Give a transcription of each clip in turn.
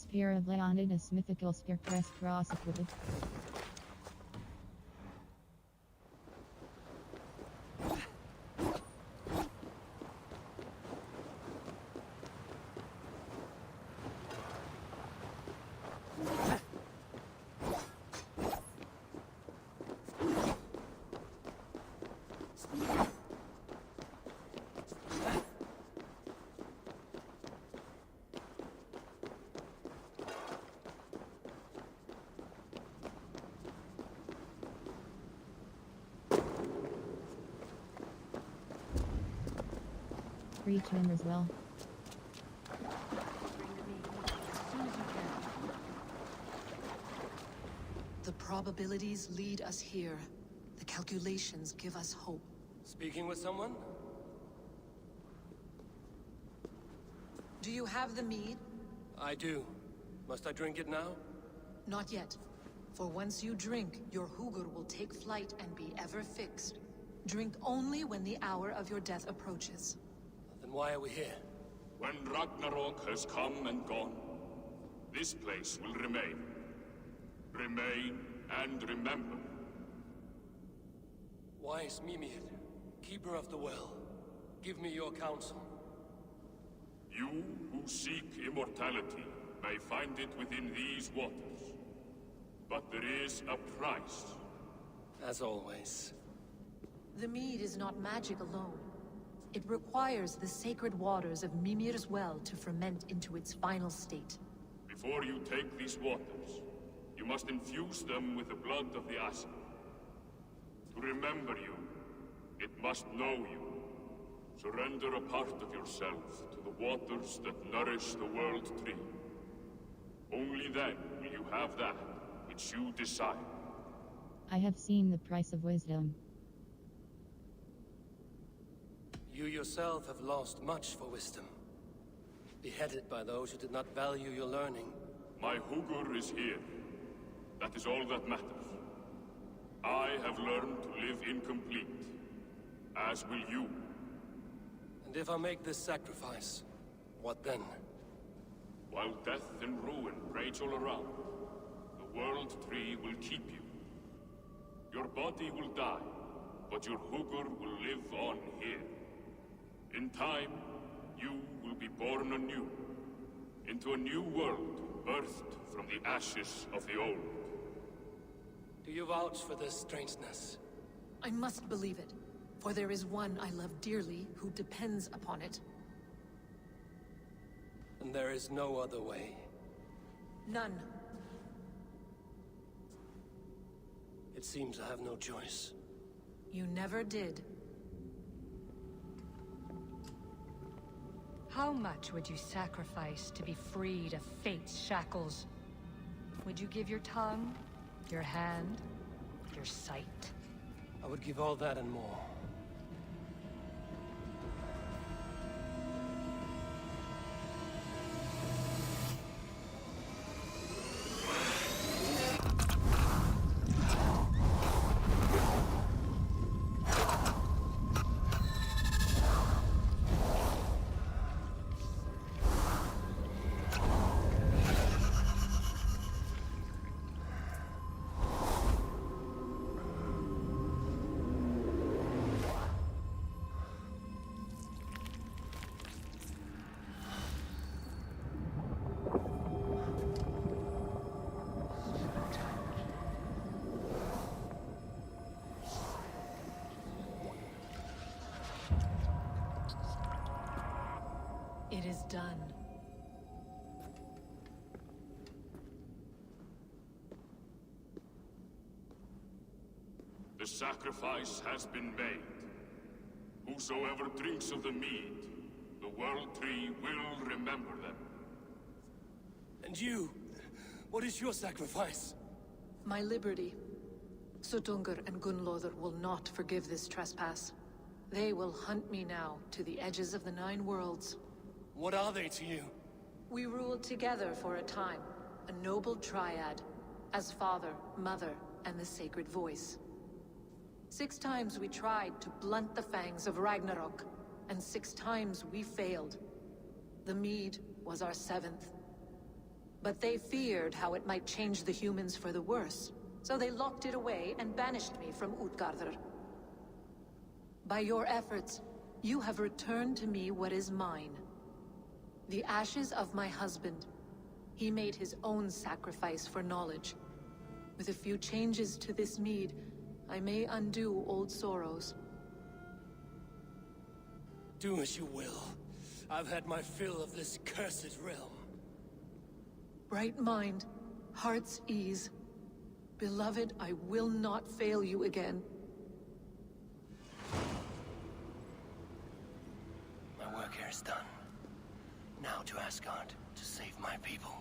Spear of Leonidas mythical spear crest cross equipped. Reach him as well. The probabilities lead us here. The calculations give us hope. Speaking with someone? Do you have the mead? I do. Must I drink it now? Not yet. For once you drink, your Hugur will take flight and be ever fixed. Drink only when the hour of your death approaches. Then why are we here? When Ragnarok has come and gone, this place will remain. Remain and remember. Wise Mimir, keeper of the well, give me your counsel. You who seek immortality may find it within these waters. But there is a price. As always. The mead is not magic alone. It requires the sacred waters of Mimir's well to ferment into its final state. Before you take these waters, you must infuse them with the blood of the Asir. To remember you, it must know you. Surrender a part of yourself to the waters that nourish the World Tree. Only then will you have that which you desire. I have seen the price of wisdom. You yourself have lost much for wisdom. Beheaded by those who did not value your learning. My Hugur is here. That is all that matters. I have learned to live incomplete, as will you. And if I make this sacrifice, what then? While death and ruin rage all around, the World Tree will keep you. Your body will die, but your Hugur will live on here. In time, you will be born anew, into a new world birthed from the ashes of the old. Do you vouch for this strangeness? I must believe it, for there is one I love dearly who depends upon it. And there is no other way. None. It seems I have no choice. You never did. How much would you sacrifice to be freed of fate's shackles? Would you give your tongue, your hand, your sight? I would give all that and more. It is done. The sacrifice has been made. Whosoever drinks of the mead, the World Tree will remember them. And you? What is your sacrifice? My liberty. Sutungur and Gunlothar will not forgive this trespass. They will hunt me now to the edges of the Nine Worlds. What are they to you? We ruled together for a time, a noble triad, as father, mother, and the sacred voice. 6 times we tried to blunt the fangs of Ragnarok, and 6 times we failed. The mead was our 7th. But they feared how it might change the humans for the worse, so they locked it away and banished me from Utgardr. By your efforts, you have returned to me what is mine. The ashes of my husband. He made his own sacrifice for knowledge. With a few changes to this mead, I may undo old sorrows. Do as you will. I've had my fill of this cursed realm. Bright mind, heart's ease. Beloved, I will not fail you again. My work here is done. Now to Asgard, to save my people.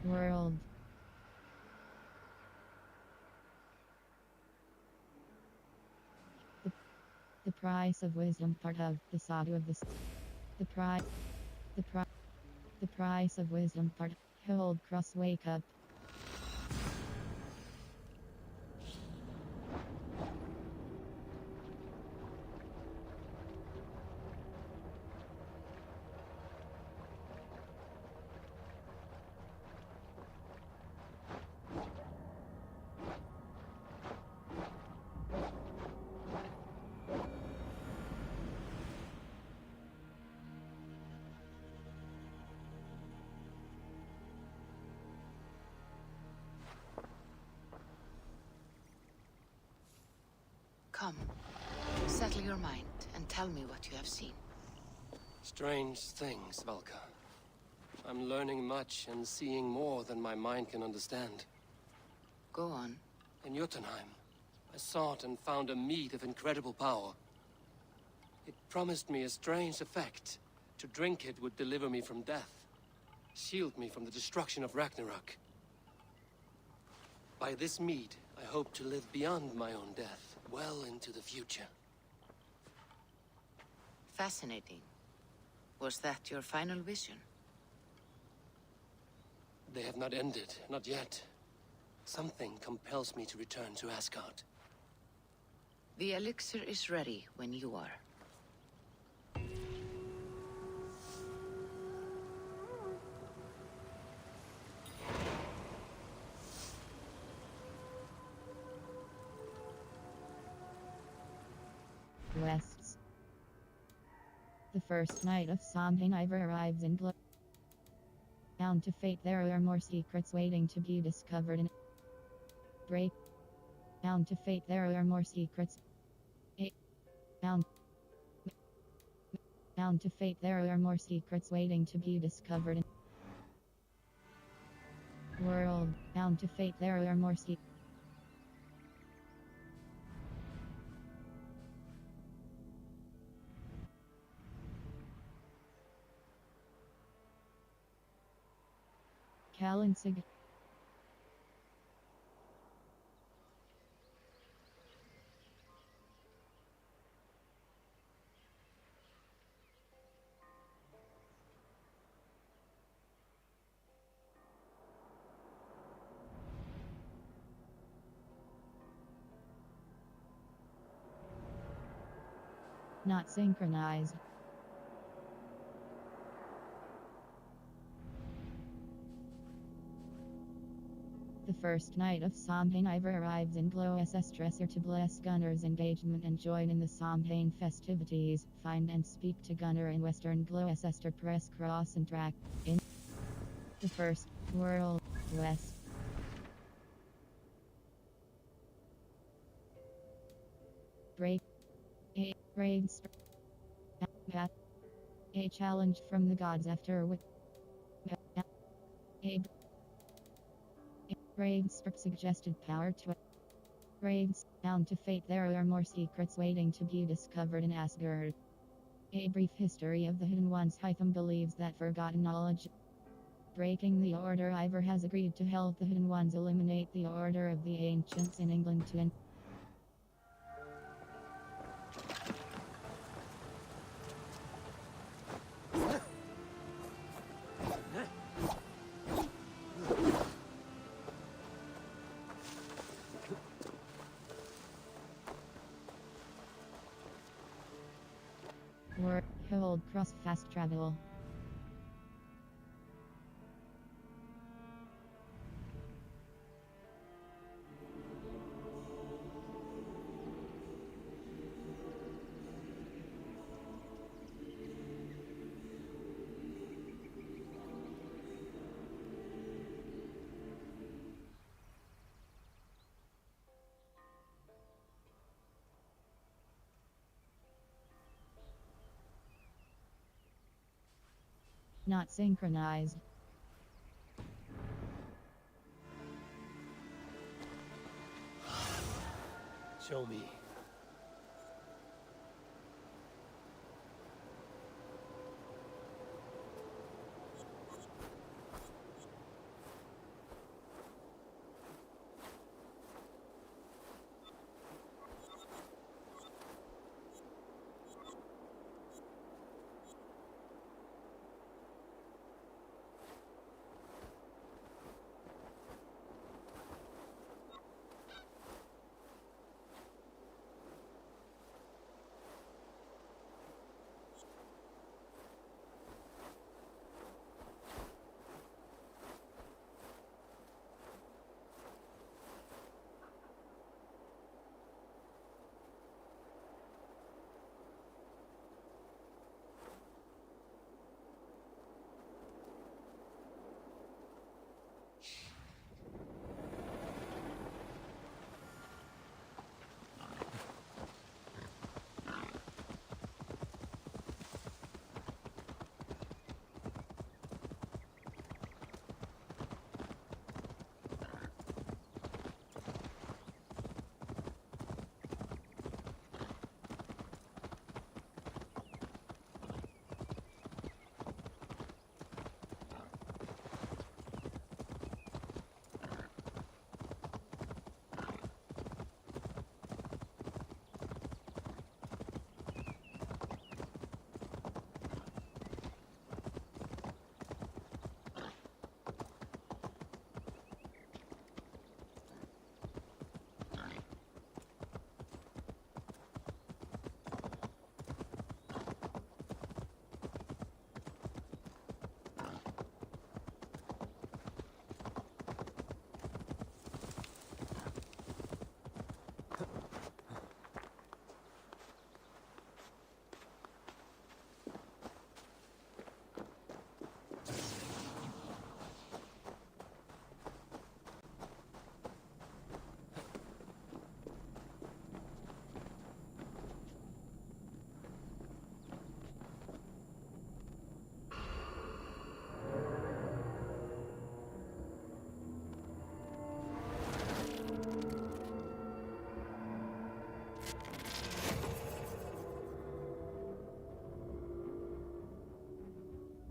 World. The price of wisdom, part of the saga of this. The price. The price of wisdom, part. Hold cross, wake up. Come, settle your mind and tell me what you have seen. Strange things, Valka. I'm learning much and seeing more than my mind can understand. Go on. In Jotunheim, I sought and found a mead of incredible power. It promised me a strange effect. To drink it would deliver me from death, shield me from the destruction of Ragnarok. By this mead, I hope to live beyond my own death, well into the future. Fascinating. Was that your final vision? They have not ended, not yet. Something compels me to return to Asgard. The elixir is ready when you are. Wests. The first night of Samhain, Eivor arrives in Glo. Down to fate, there are more secrets waiting to be discovered in break. Down to fate, there are more secrets. Down to fate, there are more secrets waiting to be discovered in world. Down to fate, there are more secrets. Kalinsig. Not synchronized. The first night of Samhain, Eivor arrives in Glow SS Dresser to bless Gunnar's engagement and join in the Samhain festivities. Find and speak to Gunnar in Western Glow SS to press cross and track in the first world west. Break. Raid. A challenge from the gods after which. A raids suggested power to raids down to fate. There are more secrets waiting to be discovered in Asgard. A brief history of the Hidden Ones. Hytham believes that forgotten knowledge. Breaking the order. Eivor has agreed to help the Hidden Ones eliminate the Order of the Ancients in England to end. Or hold cross fast travel. Not synchronized. Show me.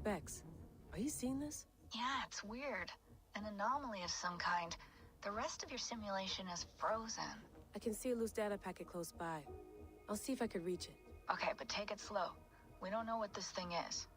Bex, are you seeing this? Yeah, it's weird. An anomaly of some kind. The rest of your simulation is frozen. I can see a loose data packet close by. I'll see if I could reach it. Okay, but take it slow. We don't know what this thing is.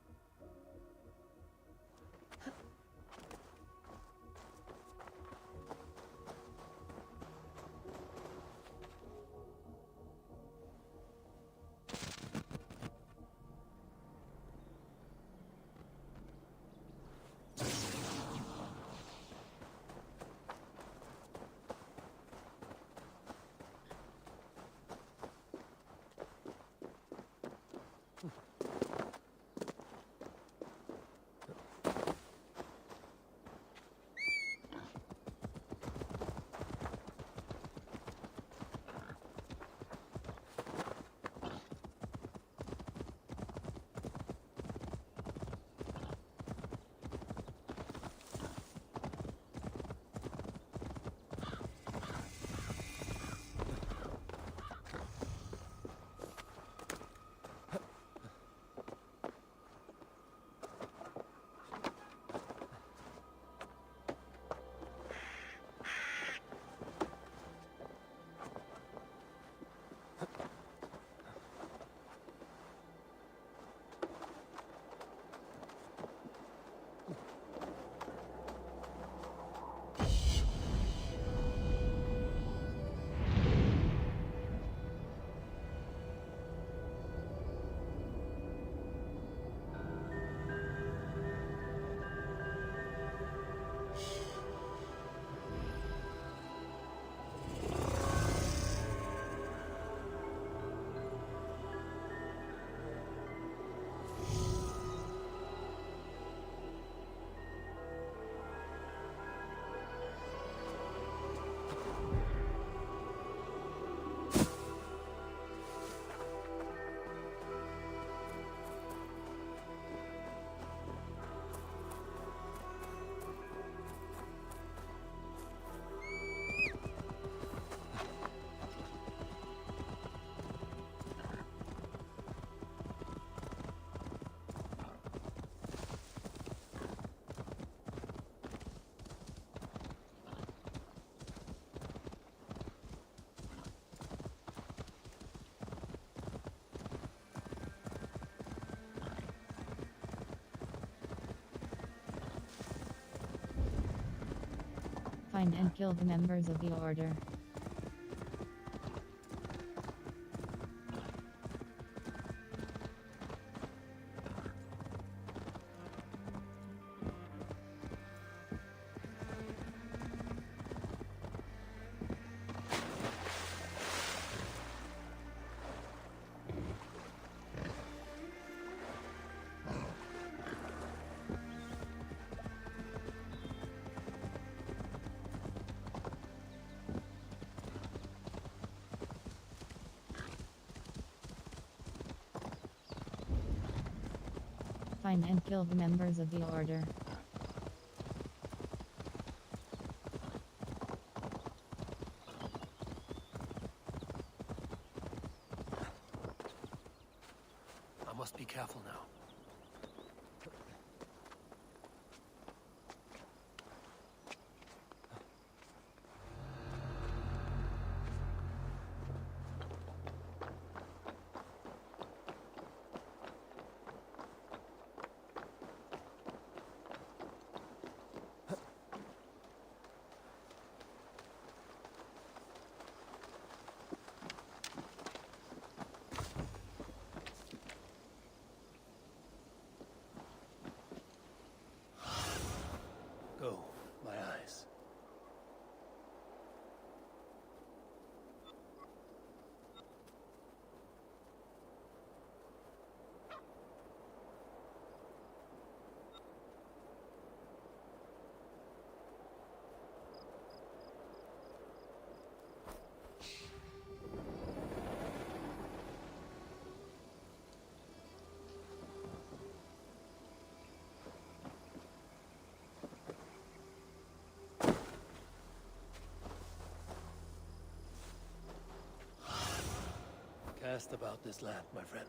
Find and kill the members of the Order. Find and kill the members of the Order. I must be careful now. Go, my eyes. Cast about this land, my friend.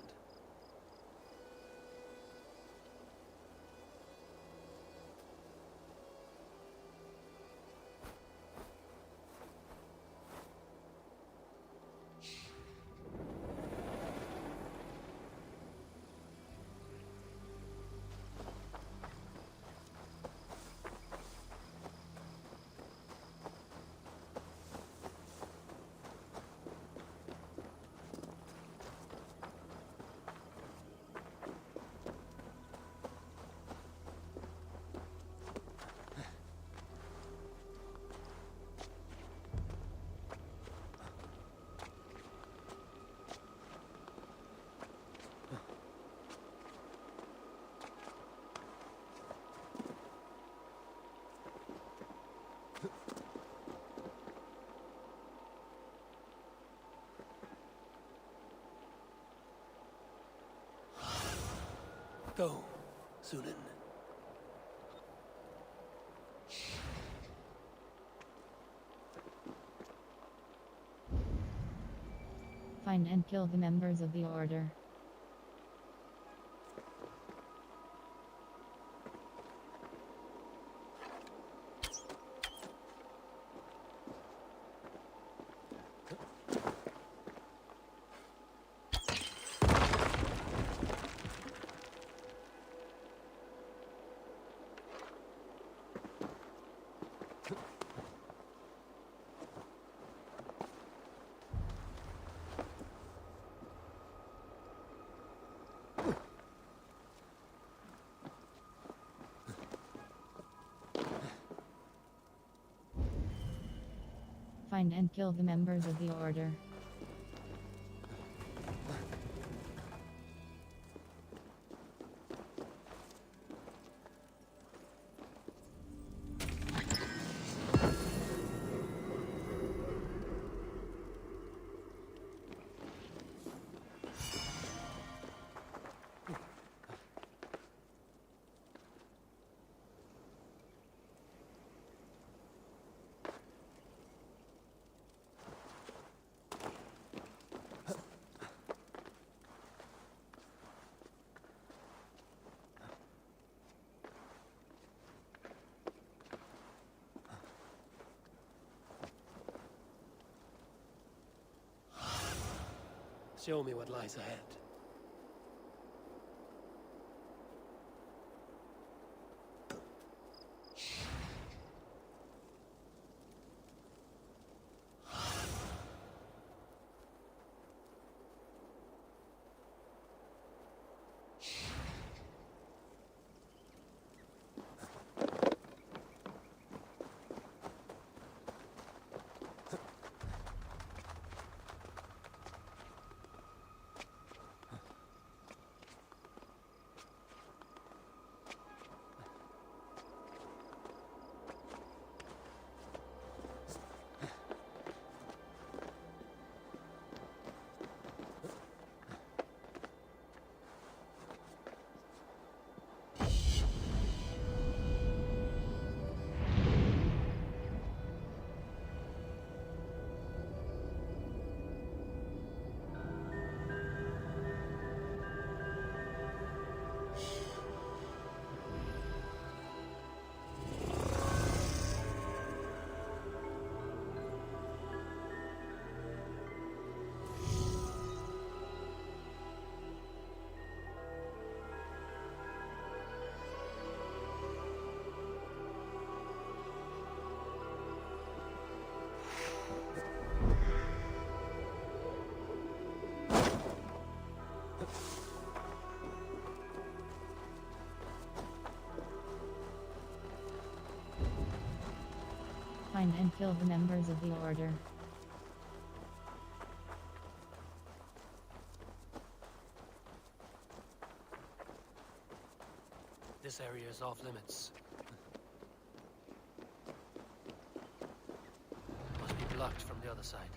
Go, Sunan. Find and kill the members of the Order. Find and kill the members of the Order. Show me what lies ahead. Find and kill the members of the Order. This area is off limits. Must be blocked from the other side.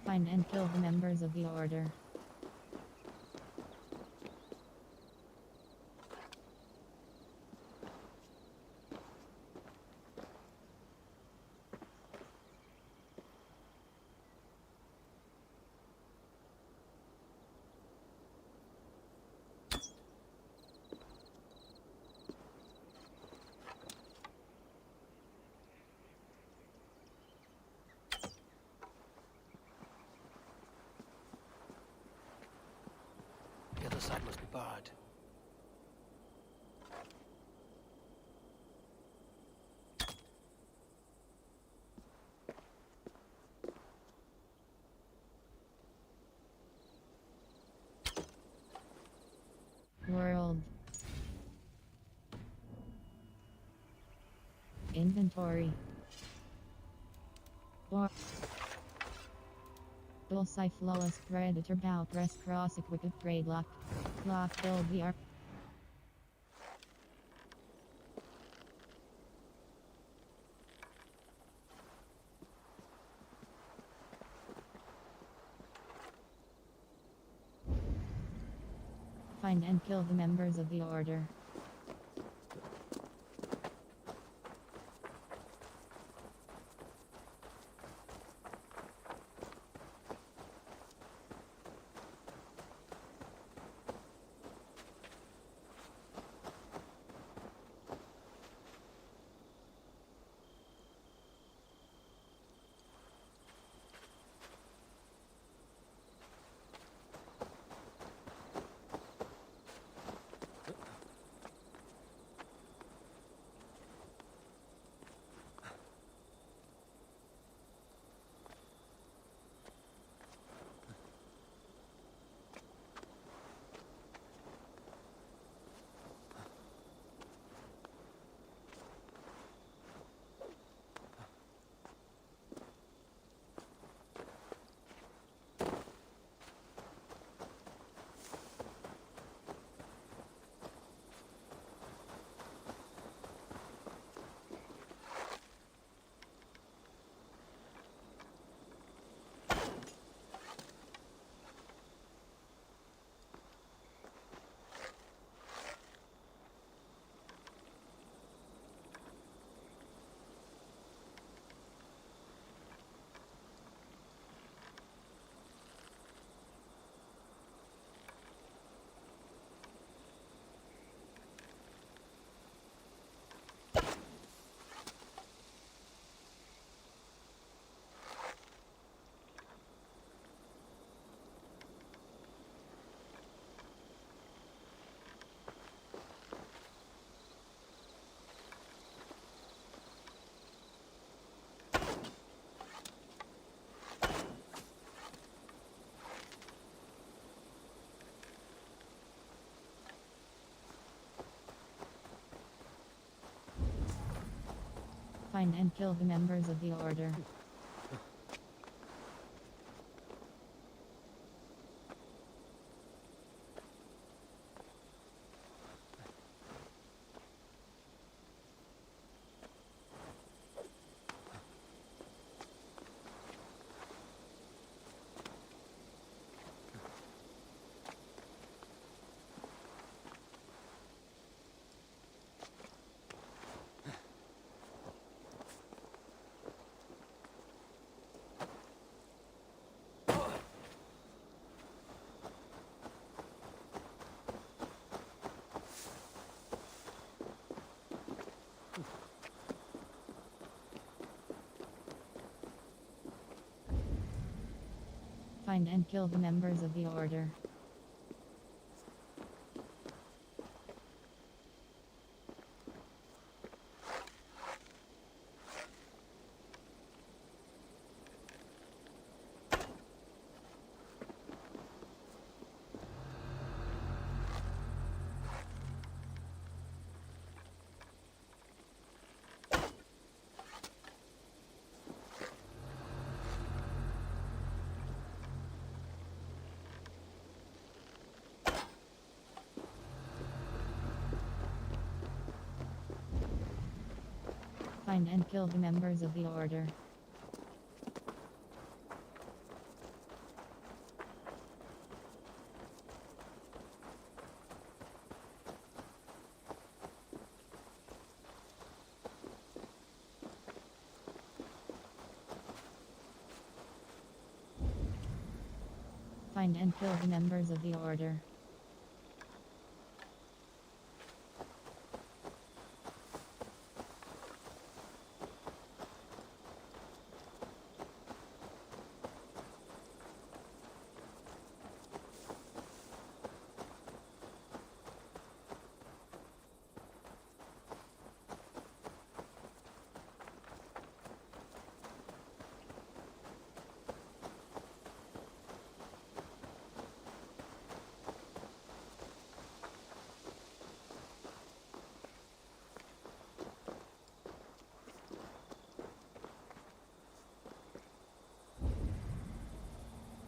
Find and kill the members of the Order. The other side must be barred. World. Inventory. War. Bullseye flawless predator bow press cross equip upgrade lock. Lock build VR. Find and kill the members of the Order. Find and kill the members of the Order. Find and kill the members of the Order. Find and kill the members of the Order. Find and kill the members of the Order.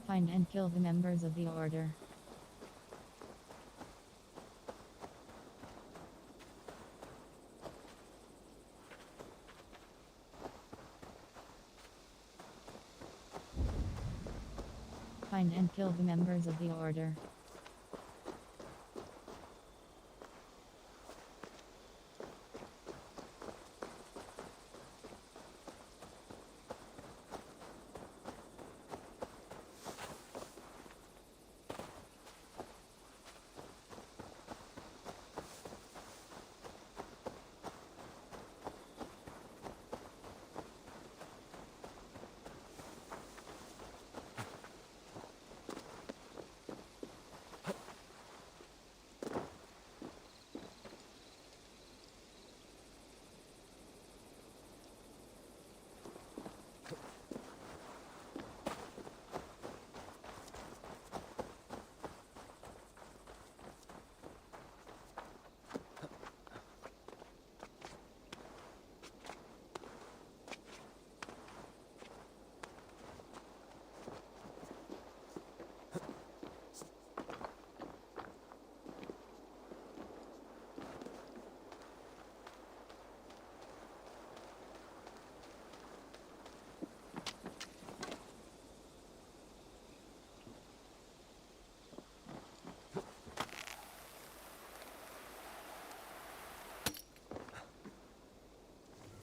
Find and kill the members of the Order. Find and kill the members of the Order.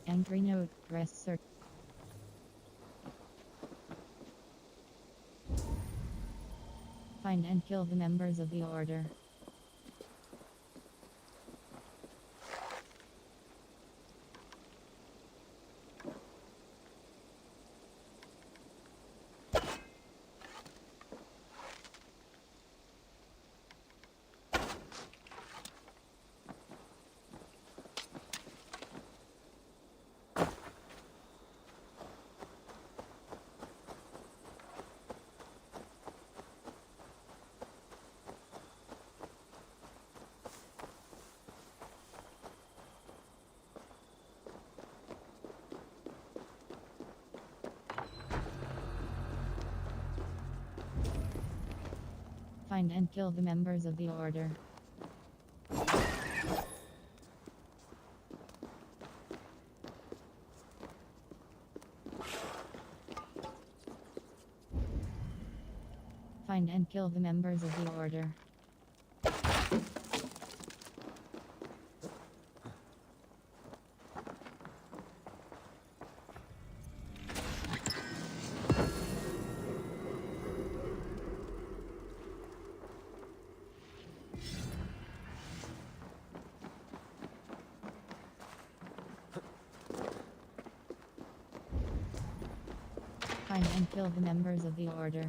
Entry note, rest search. Find and kill the members of the Order. Find and kill the members of the Order. Find and kill the members of the Order. Find and kill the members of the Order.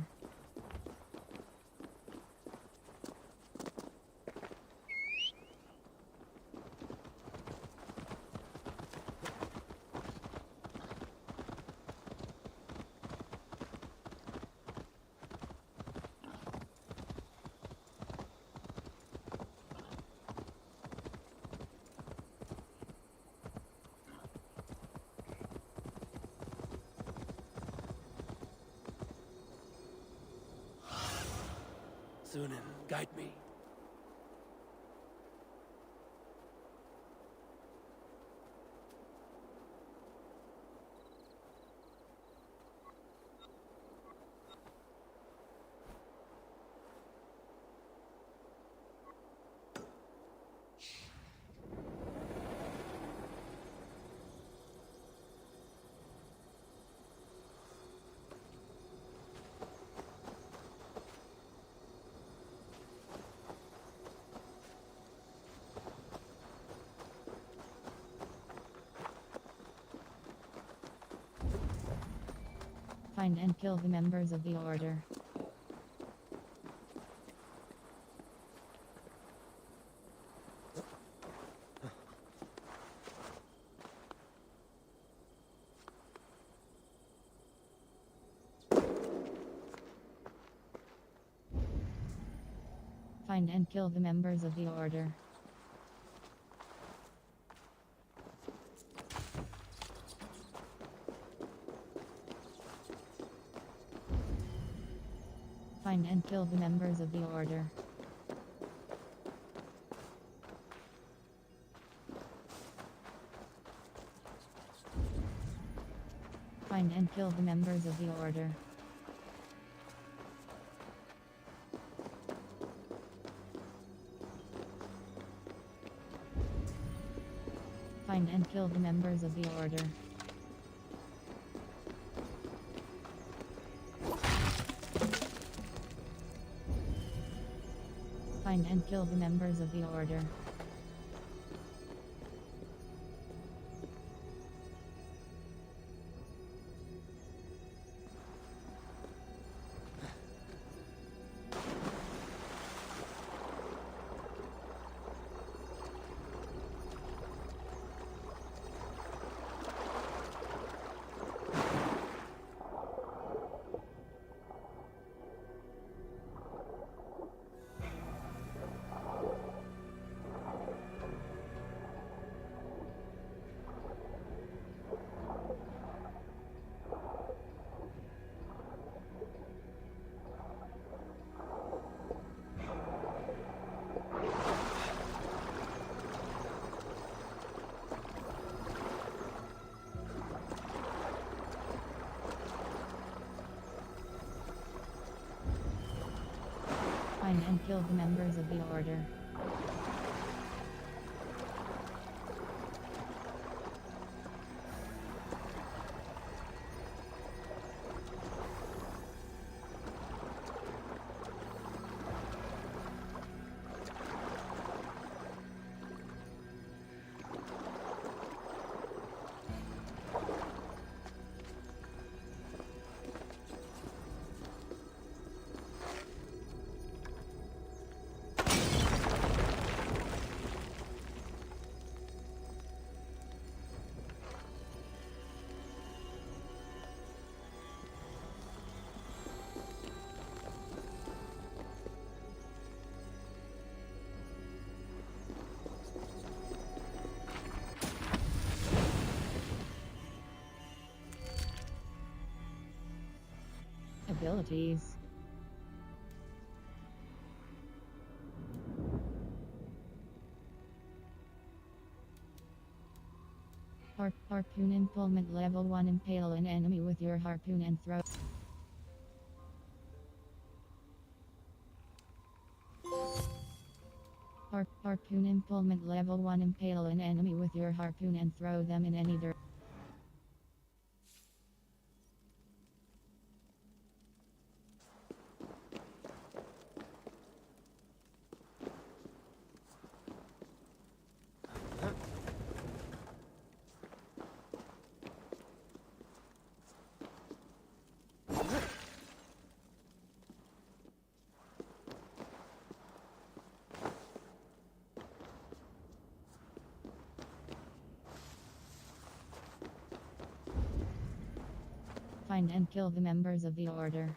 Sunan, guide me. Find and kill the members of the Order. Find and kill the members of the Order. Find and kill the members of the Order. Find and kill the members of the Order. Find and kill the members of the Order. Find and kill the members of the Order. Find and kill the members of the Order. Abilities. Harpoon impalement level 1. Impale an enemy with your harpoon and throw. Harpoon impalement level 1. Impale an enemy with your harpoon and throw them in any direction. Find and kill the members of the order.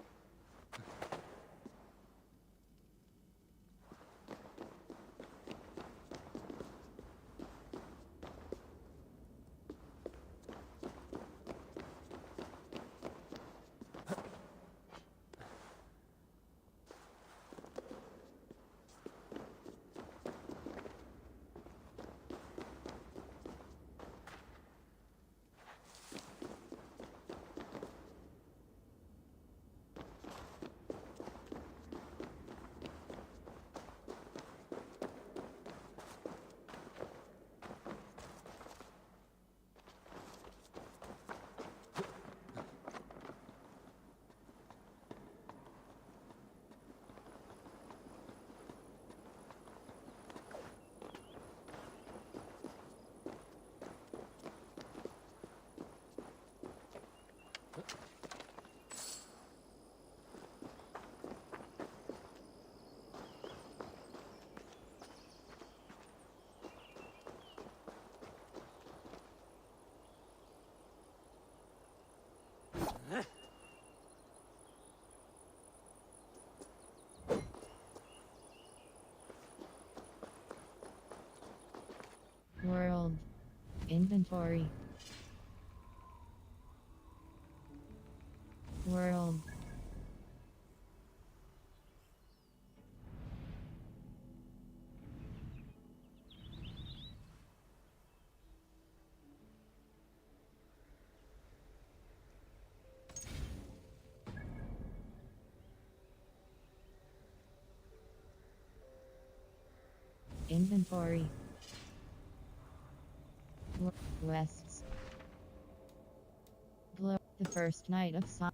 World. Inventory. World. Inventory. Wests. Glow. The first night of summer.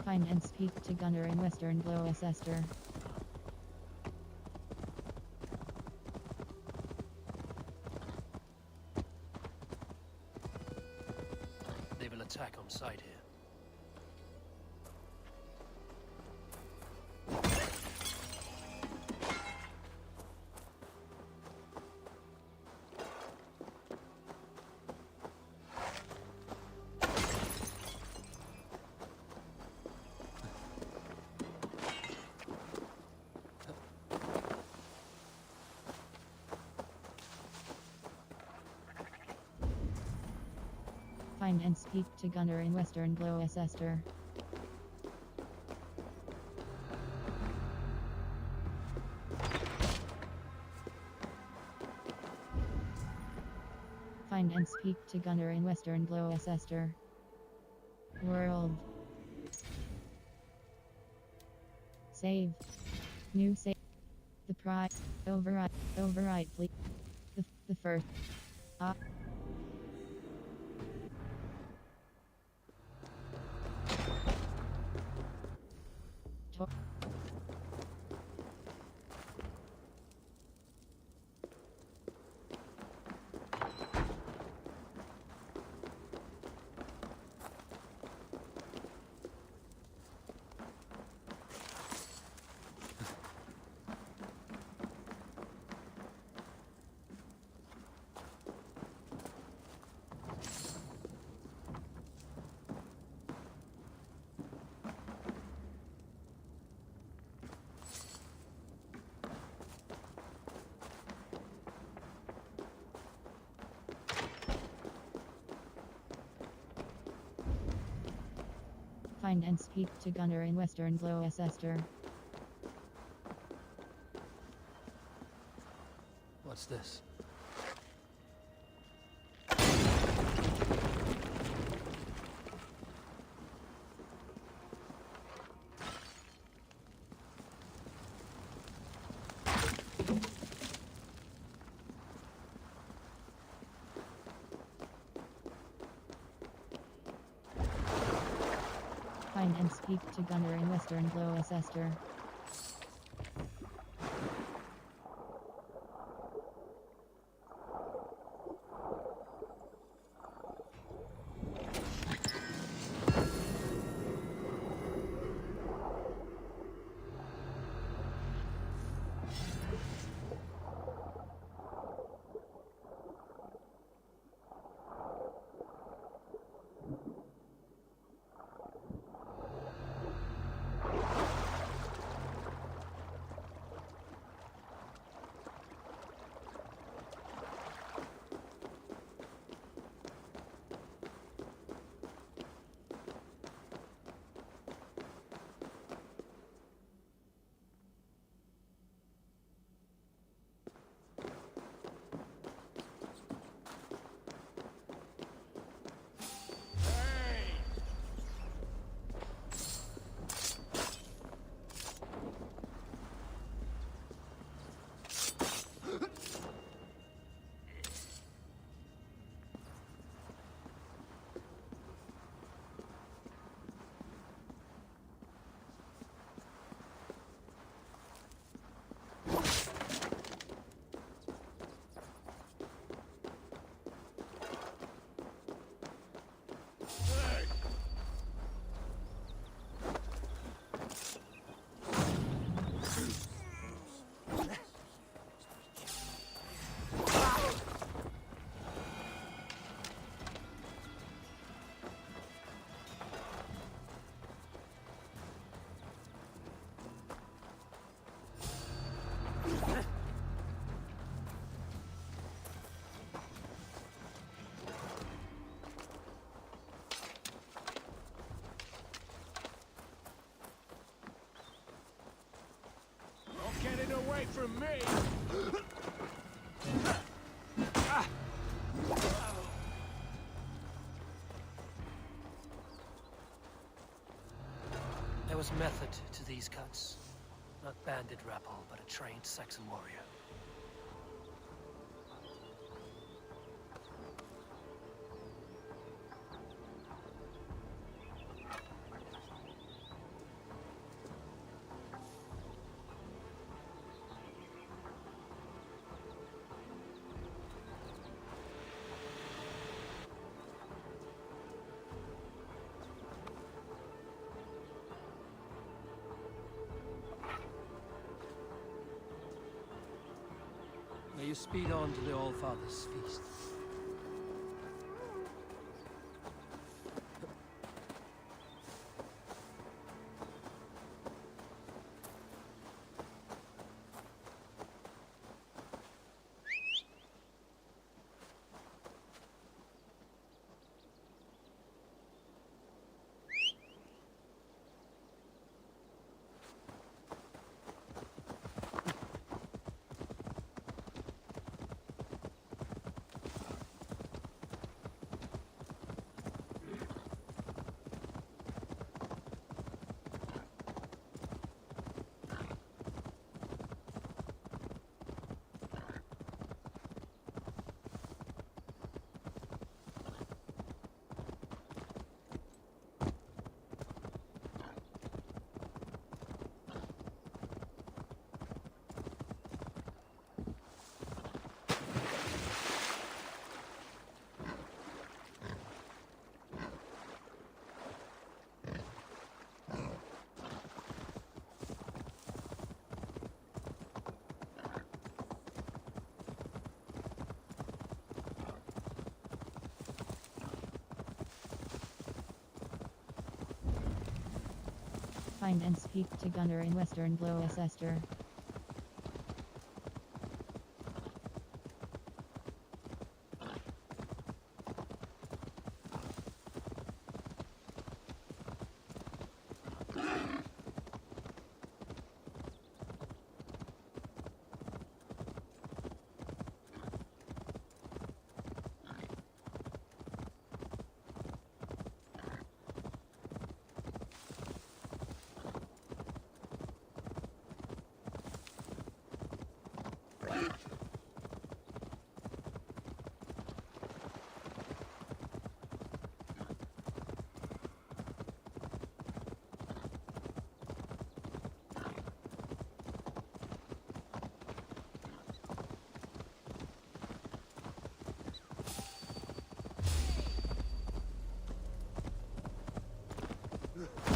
Find and speak to Gunner in Western Gloucester. They will attack on sight here. Find and speak to Gunner in Western Gloucester. Find and speak to Gunner in Western Gloucester. World. Save. New save. The prize. Override please. The first. Find and speak to Gunner in Western Gloucester. What's this? Find and speak to Gunner in Western Gloucester. away from me! There was method to these cuts. Not bandit rabble, but a trained Saxon warrior. May you speed on to the All-Father's feast. Find and speak to Gunnar in Western Gloucester.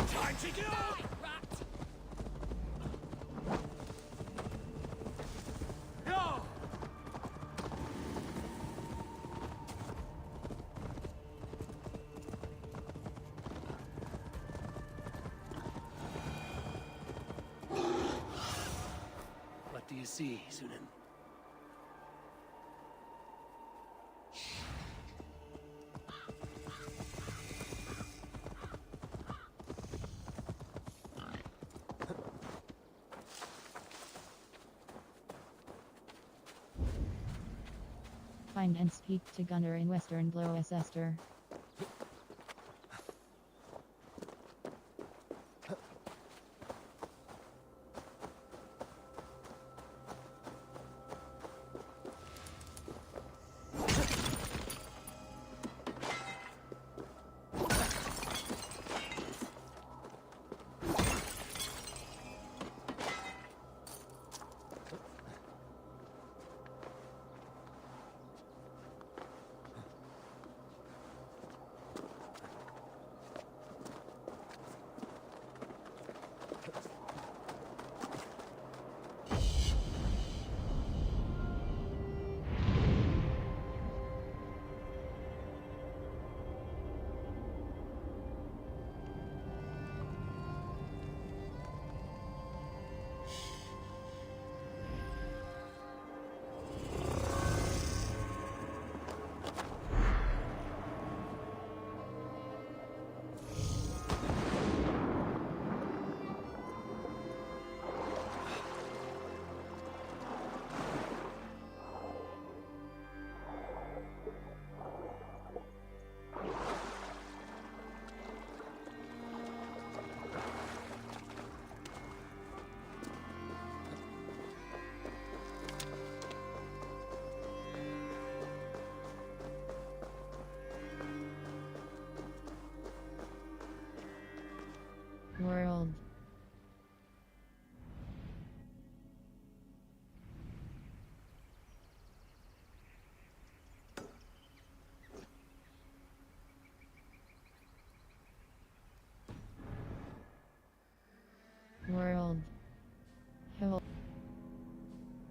Time to go! No! What do you see, Sunan? Find and speak to Gunnar in Western Gloucester.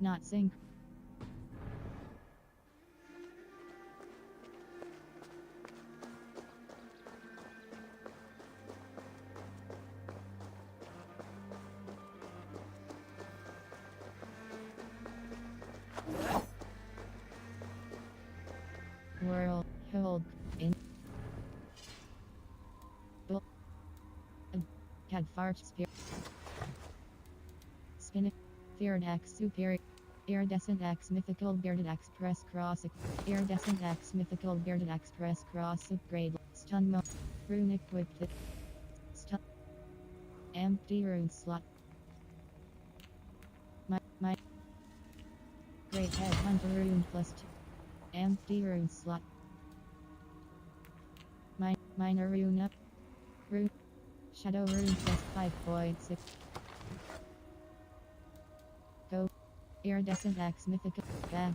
Not sync. World hold in Cat fart spear spin feared X superior iridescent X mythical bearded express cross iridescent X mythical bearded express cross upgrade stun mode rune equipped stun empty rune slot my great headhunter rune plus 2 empty rune slot minor rune up rune shadow rune plus 5.6 go iridescent X mythical bag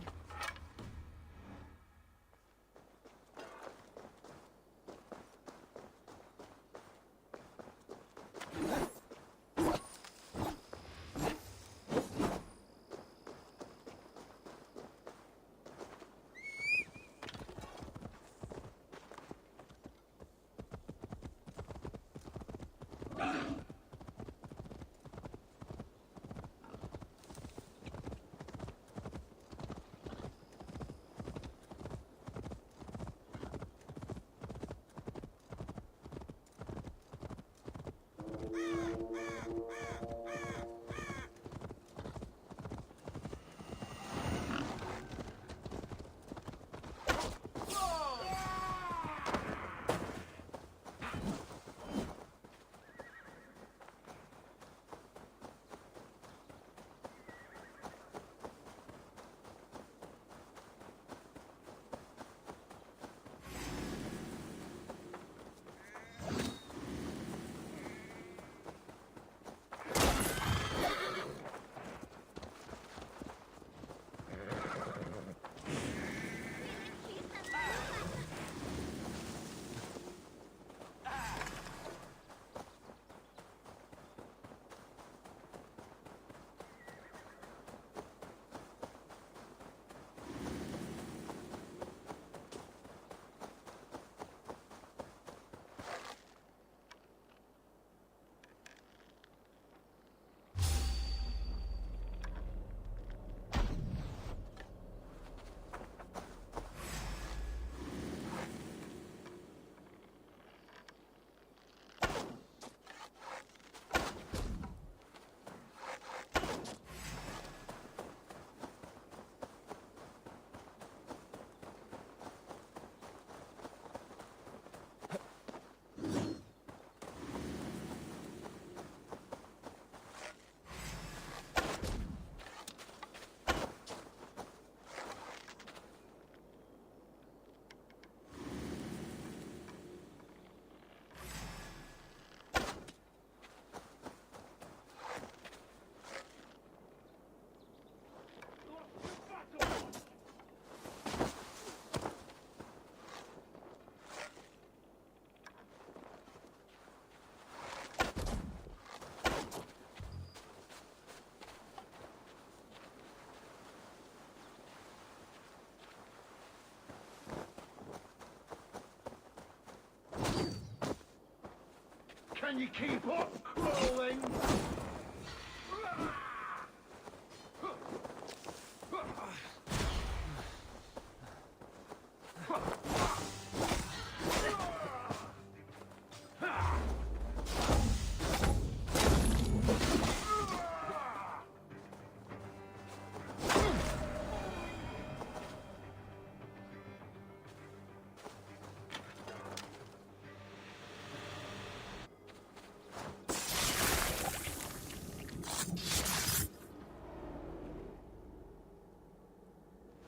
Can you keep up crawling?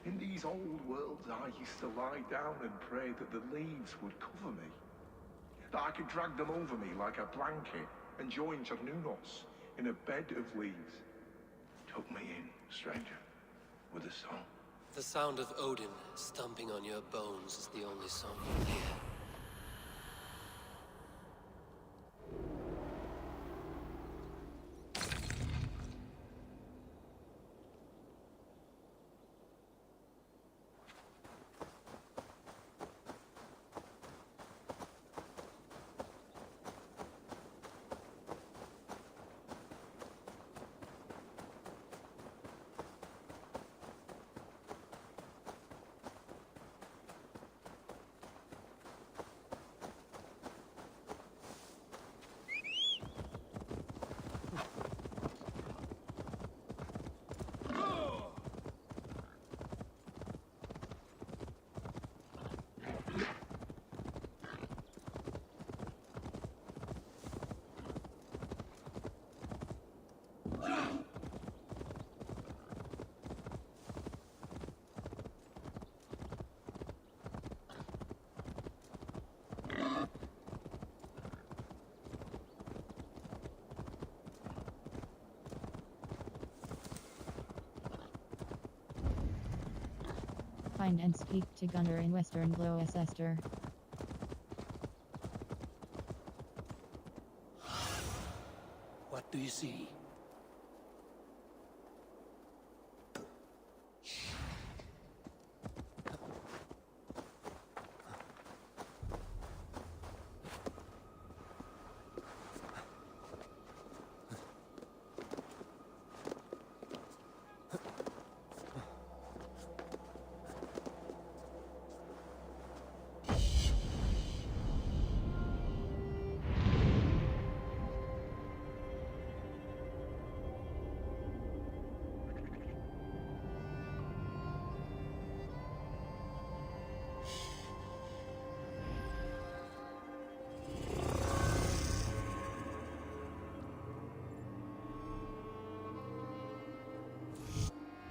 In these old worlds, I used to lie down and pray that the leaves would cover me. That I could drag them over me like a blanket and join Cernunos in a bed of leaves. Tuck me in, stranger, with a song. The sound of Odin stomping on your bones is the only song you hear. Find and speak to Gunnar in Western Gloucester. What do you see?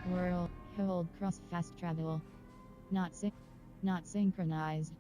World, hold cross fast travel. Not synchronized.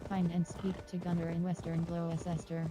Find and speak to Gunnar in Western Gloucester.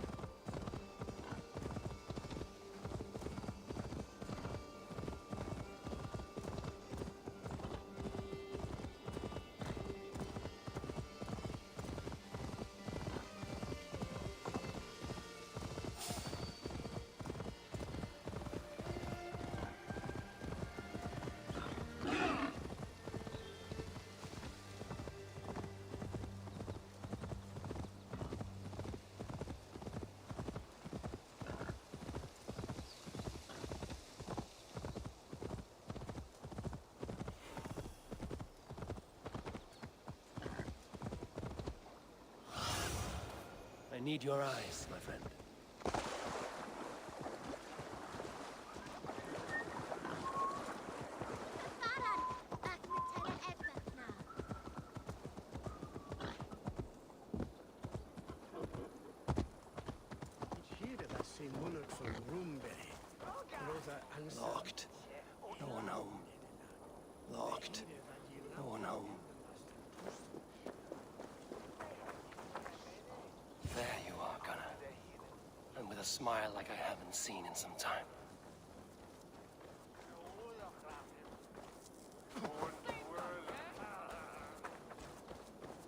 I need your eyes, my friend. Locked. No one home. Locked. No one home. There you are, Gunnar. And with a smile like I haven't seen in some time.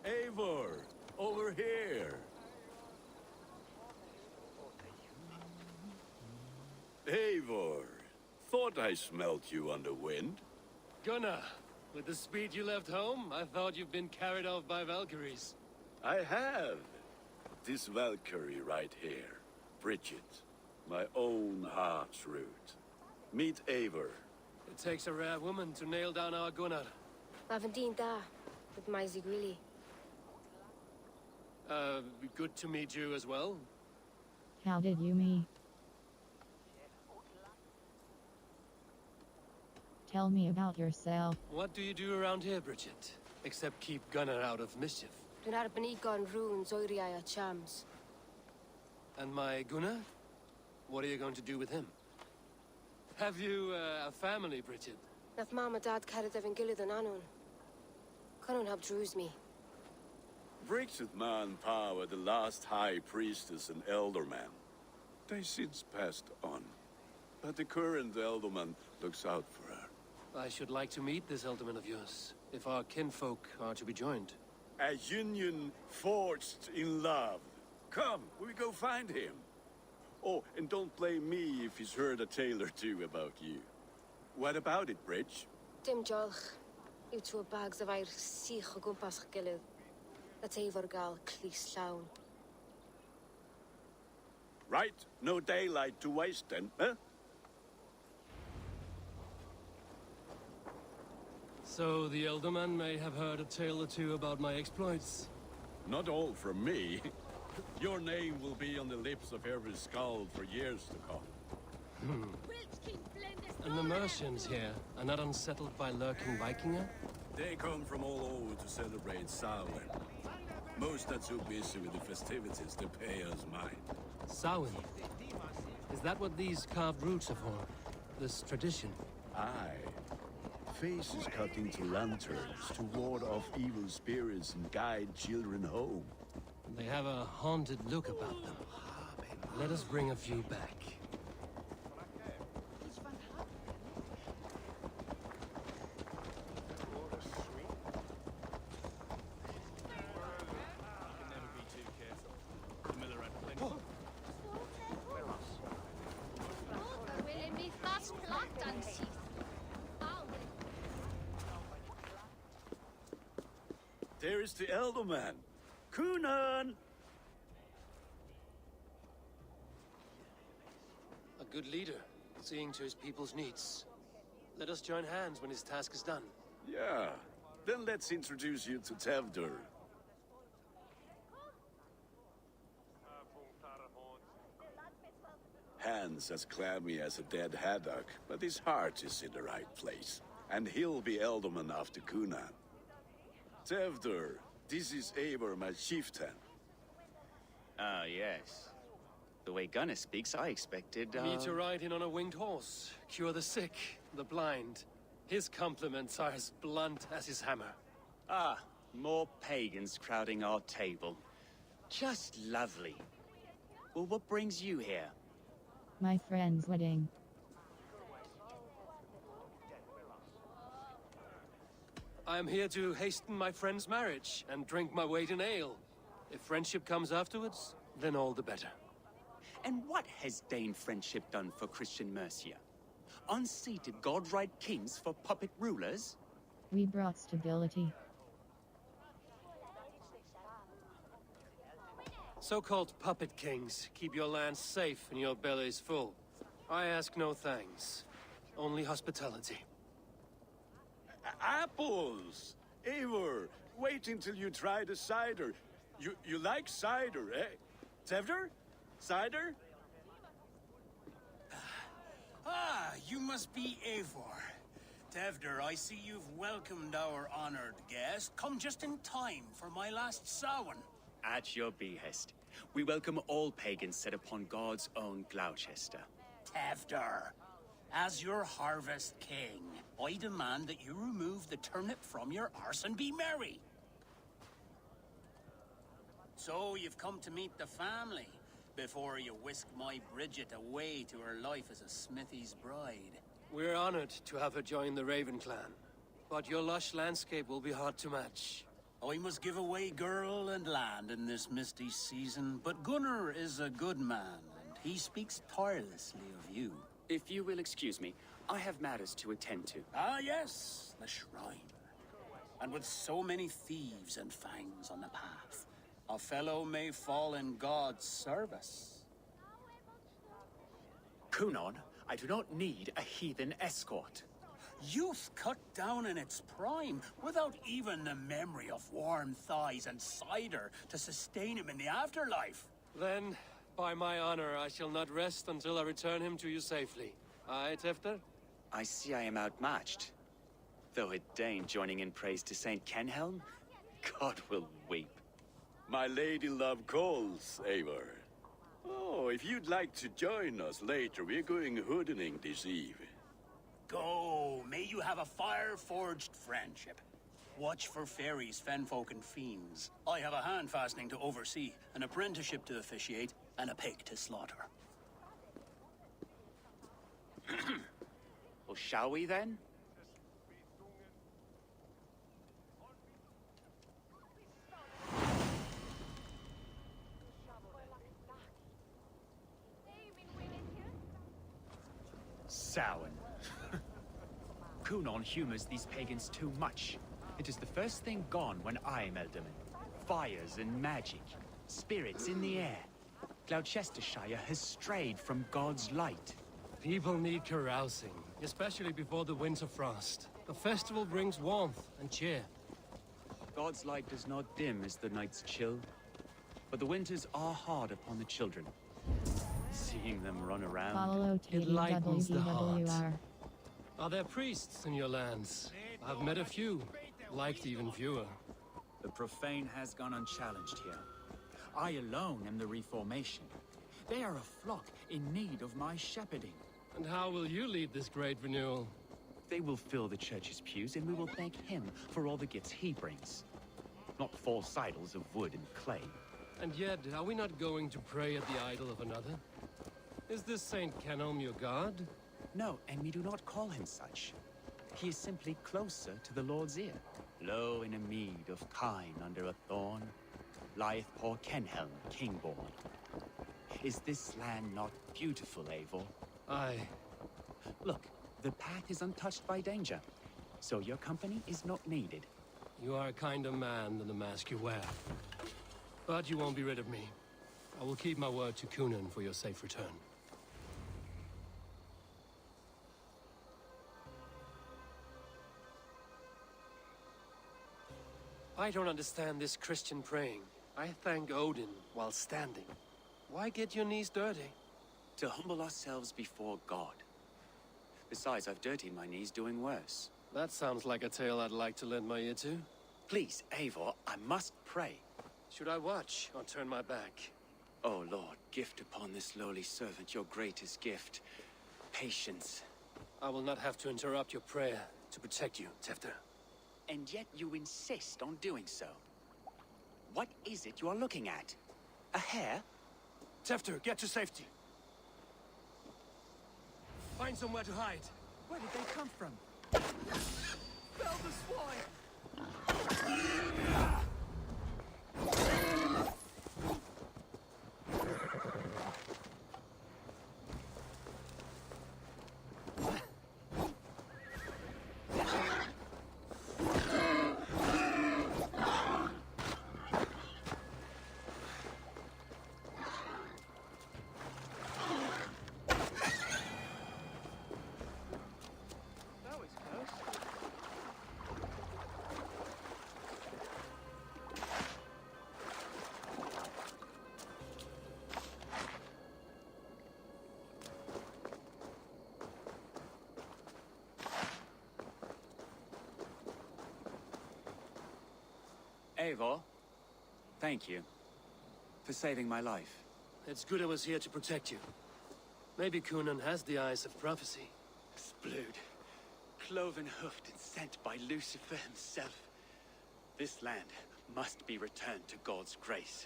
Eivor, over here. Eivor, thought I smelt you on the wind. Gunnar, with the speed you left home, I thought you've been carried off by Valkyries. I have. This Valkyrie right here, Bridget, my own heart's root. Meet Eivor. It takes a rare woman to nail down our Gunnar. Lavendine da, with my Zigwili. Good to meet you as well. How did you meet? Tell me about yourself. What do you do around here, Bridget? Except keep Gunnar out of mischief. Dwi'n ar benigon runes oiriau a chams. And my Gunnar? What are you going to do with him? Have you a family, Bridget? Nath mam a dad cered efo'n gilydd yn anwn. Conwn help drws me. Bridget man-pa were the last high priestess and elderman. They since passed on. But the current elderman looks out for her. I should like to meet this elderman of yours, if our kinfolk are to be joined. A union forged in love. Come, we go find him. Oh, and don't blame me if he's heard a tale or two about you. What about it, Bridge? Dim jolch. Yw tŵ bags of air sych o gwmpas gilydd. That's Eivor gal cleese llawn. Right, no daylight to waste then, huh? So the elder man may have heard a tale or two about my exploits. Not all from me. Your name will be on the lips of every skald for years to come. And the Mercians here are not unsettled by lurking Vikinger? They come from all over to celebrate Samhain. Most are too busy with the festivities to pay us mind. Samhain? Is that what these carved roots are for? This tradition? Aye. Faces cut into lanterns to ward off evil spirits and guide children home. They have a haunted look about them. Let us bring a few back. There is the elder man. Kunan! A good leader, seeing to his people's needs. Let us join hands when his task is done. Yeah. Then let's introduce you to Tevdur. Hands as clammy as a dead haddock, but his heart is in the right place. And he'll be elderman after Kunan. Tevdur, this is Eivor, my chieftain. Ah, yes. The way Gunnar speaks, I expected, Me to ride in on a winged horse, cure the sick, the blind. His compliments are as blunt as his hammer. Ah, more pagans crowding our table. Just lovely. Well, what brings you here? My friend's wedding. I am here to hasten my friend's marriage and drink my weight in ale. If friendship comes afterwards, then all the better. And what has Dane friendship done for Christian Mercia? Unseated godright kings for puppet rulers? We brought stability. So-called puppet kings keep your lands safe and your bellies full. I ask no thanks, only hospitality. Apples! Eivor, wait until you try the cider. You like cider, eh? Tevdur? Cider? Ah, you must be Eivor. Tevdur, I see you've welcomed our honored guest. Come just in time for my last Samhain. At your behest. We welcome all pagans set upon God's own Gloucester. Tevdur, as your harvest king, I demand that you remove the turnip from your arse and be merry. So you've come to meet the family before you whisk my Bridget away to her life as a smithy's bride. We're honored to have her join the Raven clan, but your lush landscape will be hard to match. I must give away girl and land in this misty season, but Gunnar is a good man, and he speaks tirelessly of you. If you will excuse me, I have matters to attend to. Ah, yes, the shrine. And with so many thieves and fangs on the path, a fellow may fall in God's service. Kunan, I do not need a heathen escort. Youth cut down in its prime, without even the memory of warm thighs and cider to sustain him in the afterlife. Then, by my honor, I shall not rest until I return him to you safely. Aye, Tevdur? I see I am outmatched. Though a Dane joining in praise to Saint Kenhelm, God will weep. My lady love calls, Eivor. Oh, if you'd like to join us later, we're going hoodening this eve. Go, may you have a fire-forged friendship. Watch for fairies, fenfolk, and fiends. I have a hand fastening to oversee, an apprenticeship to officiate, and a pig to slaughter. Well, shall we then? Samhain. Kunan humors these pagans too much. It is the first thing gone when I am Elderman. Fires and magic. Spirits in the air. Gloucestershire has strayed from God's light. People need carousing, especially before the winter frost. A festival brings warmth and cheer. God's light does not dim as the nights chill, but the winters are hard upon the children. Seeing them run around, Follow it lightens the heart. TWR. Are there priests in your lands? I've met a few, liked even fewer. The profane has gone unchallenged here. I alone am the Reformation. They are a flock in need of my shepherding. And how will you lead this great renewal? They will fill the church's pews, and we will thank him for all the gifts he brings. Not false idols of wood and clay. And yet, are we not going to pray at the idol of another? Is this Saint Canom your god? No, and we do not call him such. He is simply closer to the Lord's ear. Low in a mead of kine under a thorn, lieth poor Kenhelm, king-born. Is this land not beautiful, Eivor? Aye. Look, the path is untouched by danger, so your company is not needed. You are a kinder man than the mask you wear. But you won't be rid of me. I will keep my word to Kunan for your safe return. I don't understand this Christian praying. I thank Odin while standing. Why get your knees dirty? To humble ourselves before God. Besides, I've dirtied my knees doing worse. That sounds like a tale I'd like to lend my ear to. Please, Eivor, I must pray. Should I watch or turn my back? Oh Lord, gift upon this lowly servant your greatest gift. Patience. I will not have to interrupt your prayer to protect you, Tefter. And yet you insist on doing so. What is it you are looking at? A hare? Tefter, get to safety. Find somewhere to hide. Where did they come from? Fell the swine! Eivor, thank you for saving my life. It's good I was here to protect you. Maybe Kunan has the eyes of prophecy. Splood, cloven-hoofed and sent by Lucifer himself. This land must be returned to God's grace.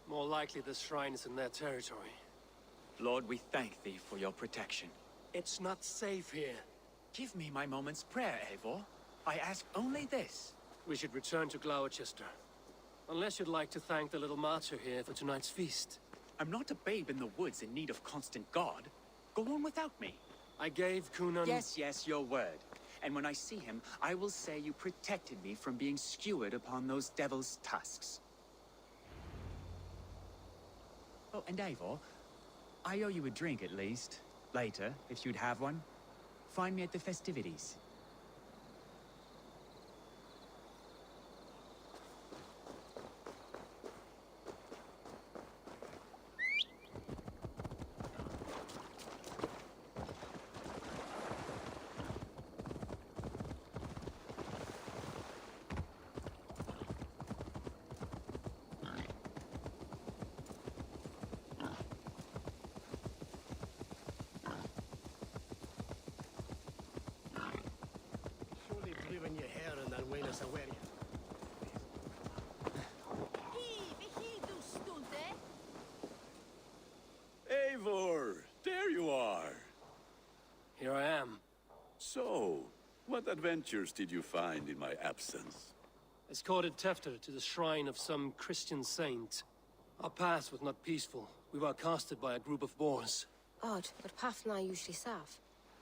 More likely the shrine is in their territory. Lord, we thank thee for your protection. It's not safe here. Give me my moment's prayer, Eivor. I ask only this. We should return to Gloucester. Unless you'd like to thank the little martyr here for tonight's feast. I'm not a babe in the woods in need of constant guard. Go on without me. I gave Kunan... Yes, your word. And when I see him, I will say you protected me from being skewered upon those devil's tusks. Oh, and Eivor, I owe you a drink at least. Later, if you'd have one. Find me at the festivities. Eivor, there you are. Here I am. So, what adventures did you find in my absence? Escorted Tefter to the shrine of some Christian saint. Our path was not peaceful. We were accosted by a group of boars. Odd, but path na usually safe.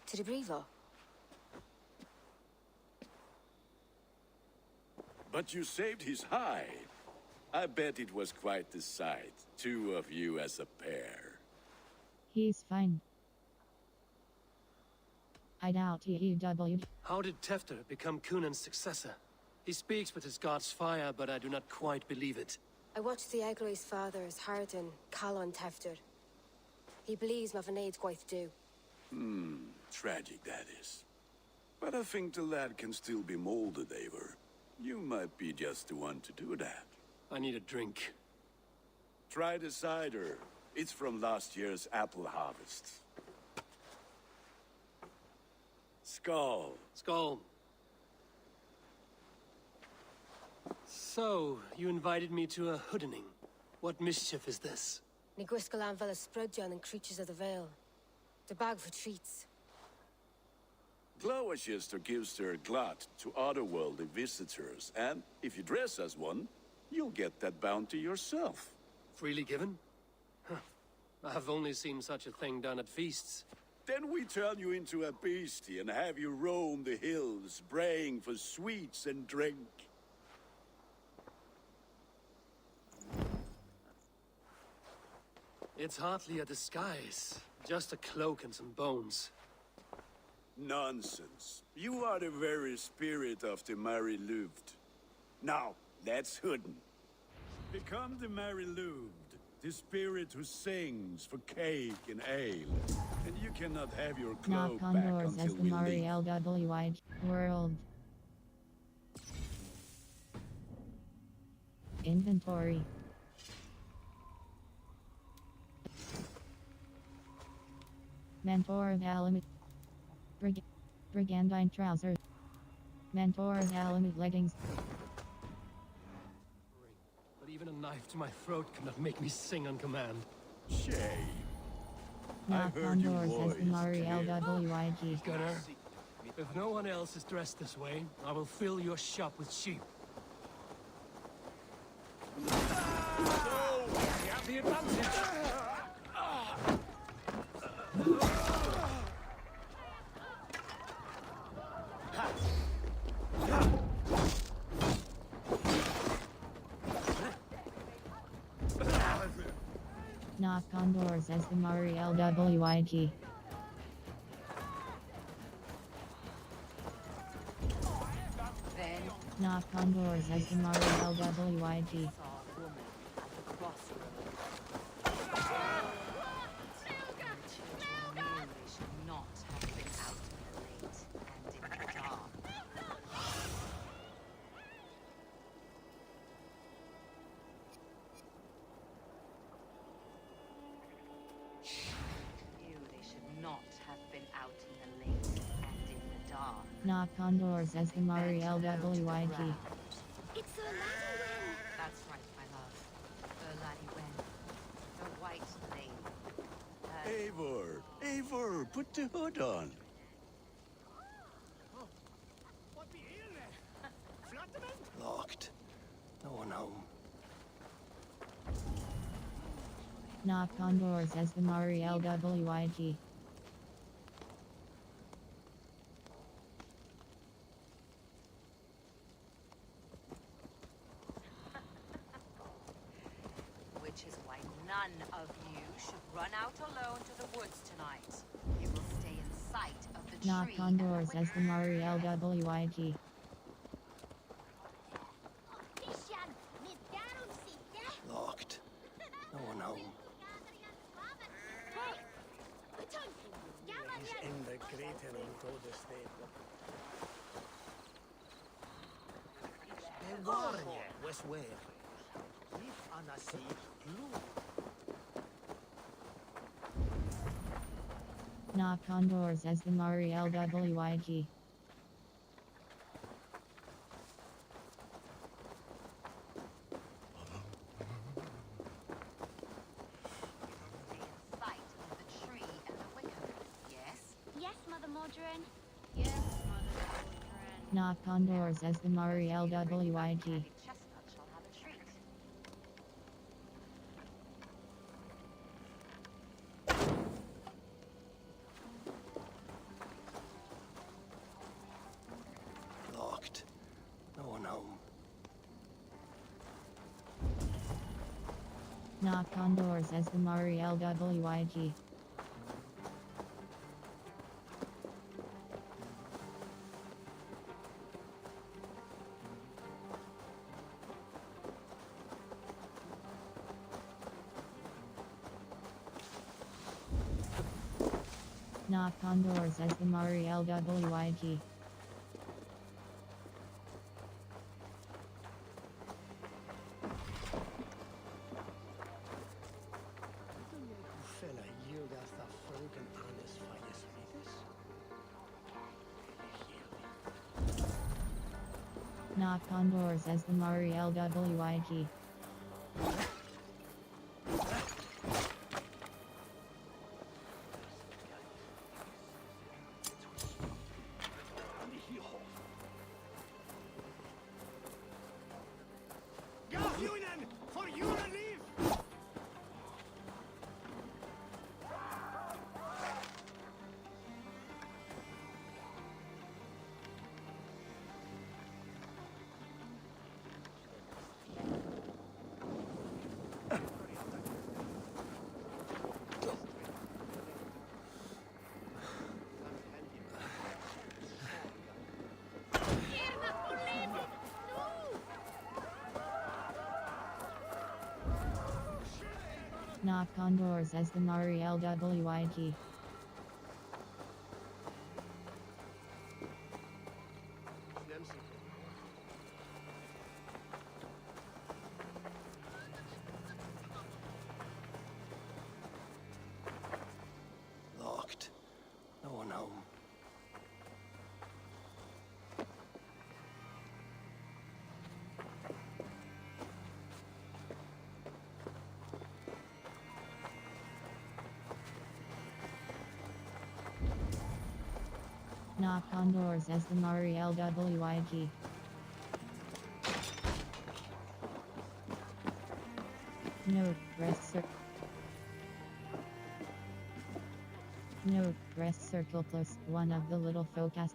To the Brevo. But you saved his hide. I bet it was quite the sight. Two of you as a pair. He's fine. I doubt EW. How did Tefter become Cunan's successor? He speaks with his god's fire, but I do not quite believe it. I watched the Egloi's father as Harden, Calon Tefter. He believes Mavanaid's quite do. Tragic that is. But I think the lad can still be molded, Eivor. You might be just the one to do that. I need a drink. Try the cider. It's from last year's apple harvest. Skull. Skull. So, you invited me to a hoodening. What mischief is this? Niguiskalan Vela Sprudjon and Creatures of the Vale. The bag for treats. Glowachester gives their glut to otherworldly visitors, and if you dress as one, you'll get that bounty yourself. Freely given? Huh. I have only seen such a thing done at feasts. Then we turn you into a beastie and have you roam the hills, braying for sweets and drink. It's hardly a disguise. Just a cloak and some bones. Nonsense. You are the very spirit of the Mary Louved. Now, let's hooden. Become the Mary Louved, the spirit who sings for cake and ale. And you cannot have your cloak Knock on back doors until as the we leave. LWI world. Inventory. Mentor of Alamut. Brigandine trousers. Mentor of Alamut leggings. But even a knife to my throat cannot make me sing on command. Shame. Knock on doors as the LWIG. Gunner, if no one else is dressed this way, I will fill your shop with sheep. We have the advantage. Knock on doors as the LWIG. Knock on doors as the LWIG. Knock on doors as the LWIG. It's a laddie wen. That's right, my love. The laddie wen. The white lady. Eivor! Eivor, put the hood on. Locked. No one home. Knock on doors as the LWIG. Which is why none of you should run out alone to the woods tonight. You will stay in sight of the Knock tree on doors as the LWIG. Locked. No one home. Knock on doors as the LWIG. sight of the tree and the wicker. Yes? Yes, Mother Modron. Yes, Mother Children. Knock on doors as the LWIG. Chestnut shall have a treat. Locked. No one home. Knock on doors as the Mari LWIG. Knock on doors as the Mari LWIG. Knock on doors as the Mari LWIG. For your relief! Knock on doors as the Mari LWIG. Locked. No one home. Knock on doors as the Mari LWIG. Note, rest circle. Note, rest circle plus one of the little focus.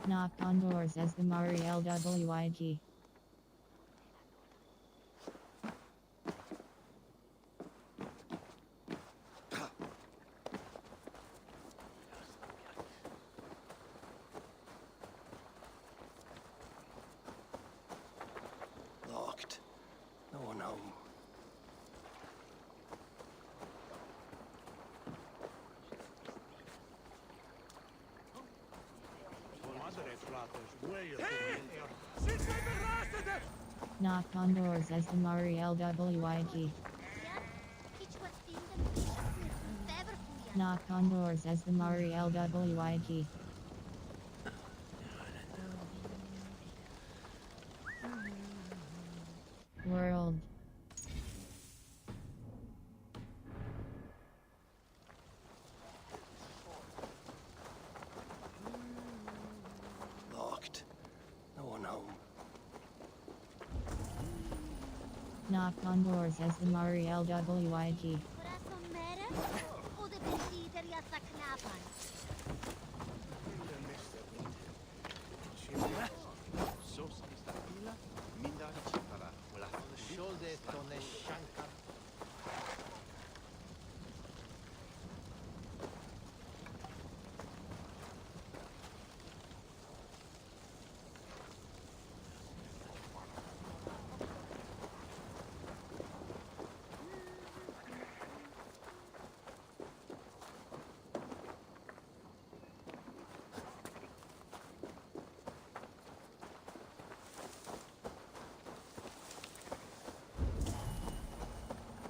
Knock on doors as the Mari LWIG. Locked. No one home. Knock on doors as the Mari LWIG. Knock on doors as the Mari LWIG. World. Locked. No one home. Knock on doors as the Mari LWIG.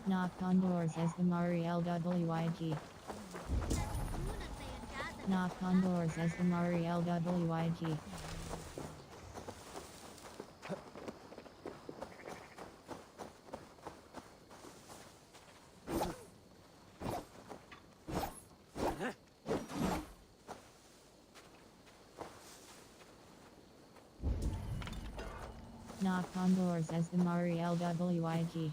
Knock on doors as the MariLWIG. Knock on doors as the MariLWIG. Knock on doors as the MariLWIG.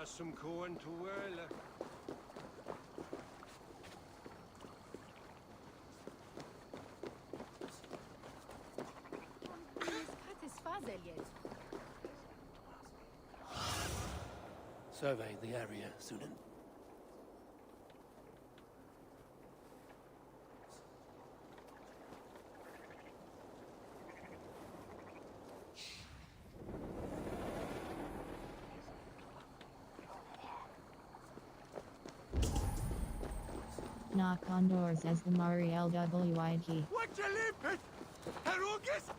Some corn to whirl. Survey the area, Sunan. Knock on doors as the MariLWIG. What you live? Harugas?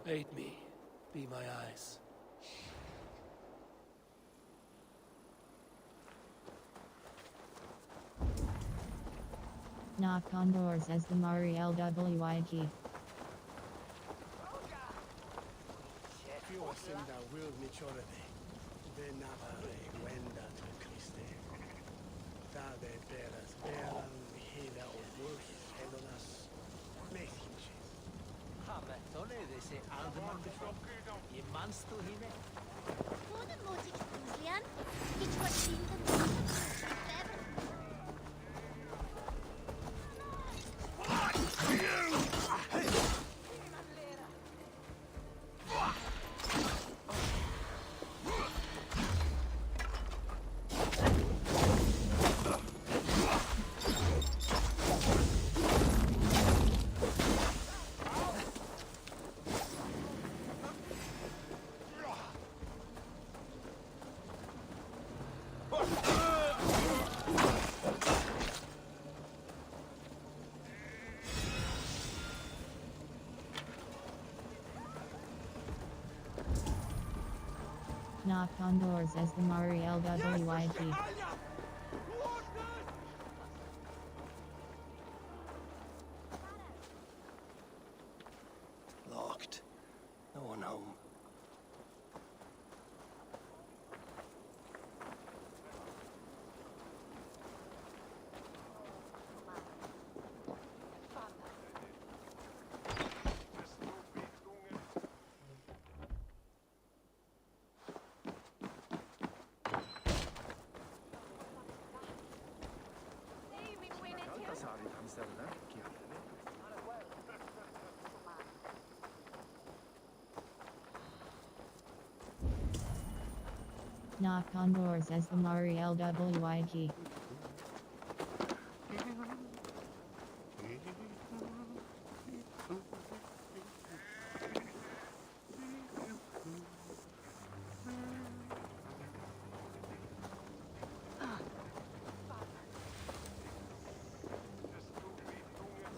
Aid me. Be my eyes. Knock on doors as the MariLWIG. Knock on doors as the MariLWIG. Locked. No one home. Knock on doors as the MariLWIG.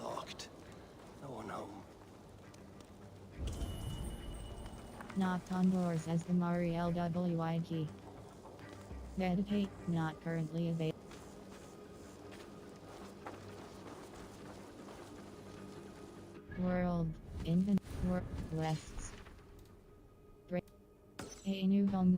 Locked. No one home. Knock on doors as the MariLWIG. Meditate, not currently available. World, inventory, quests. Break. A new home.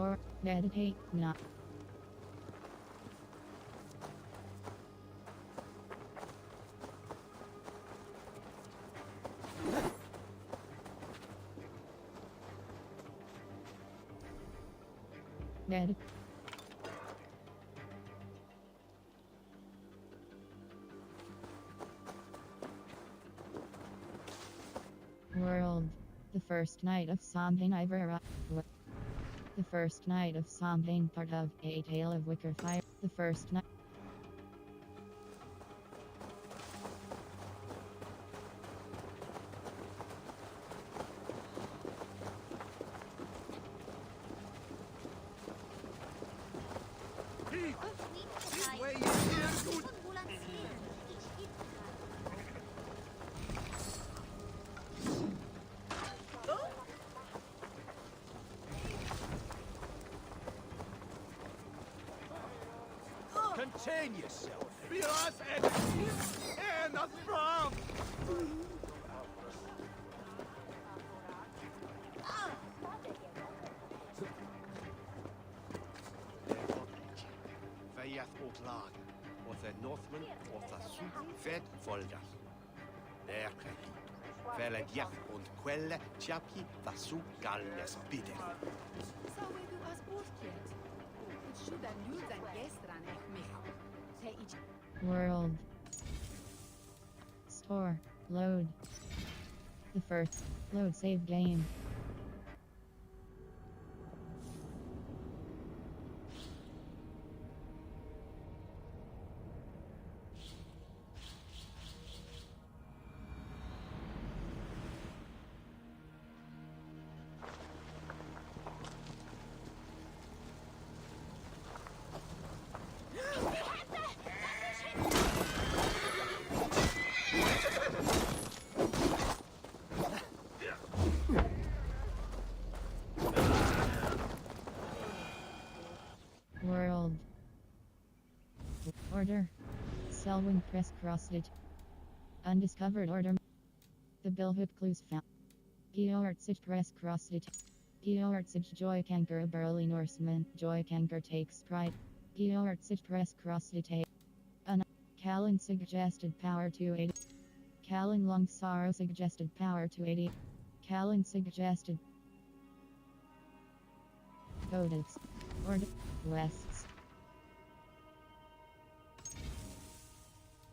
Or meditate, not. Med. World. The first night of Samhain Eivor. The first night of Samhain, part of A Tale of Wicker Fire. The first night. Contain yourself. Be us and the from. Veiath åt lag, och the Northmen och the Sud fed foldas. Där kräki, fället jaff och quelle tjapki the Sud galles bitter. World. Store. Load. The first. Load save game. World. Order. Selwyn press crossed it. Undiscovered order. The Billhook clues found. Geortsich press crossed it. Geortsich joy canker a burly Norseman. Joy canker takes pride. Geortsich press crossed it. Callan suggested power 280. Callan long sorrow suggested power 280. Callan suggested. Codex. Order. Wests.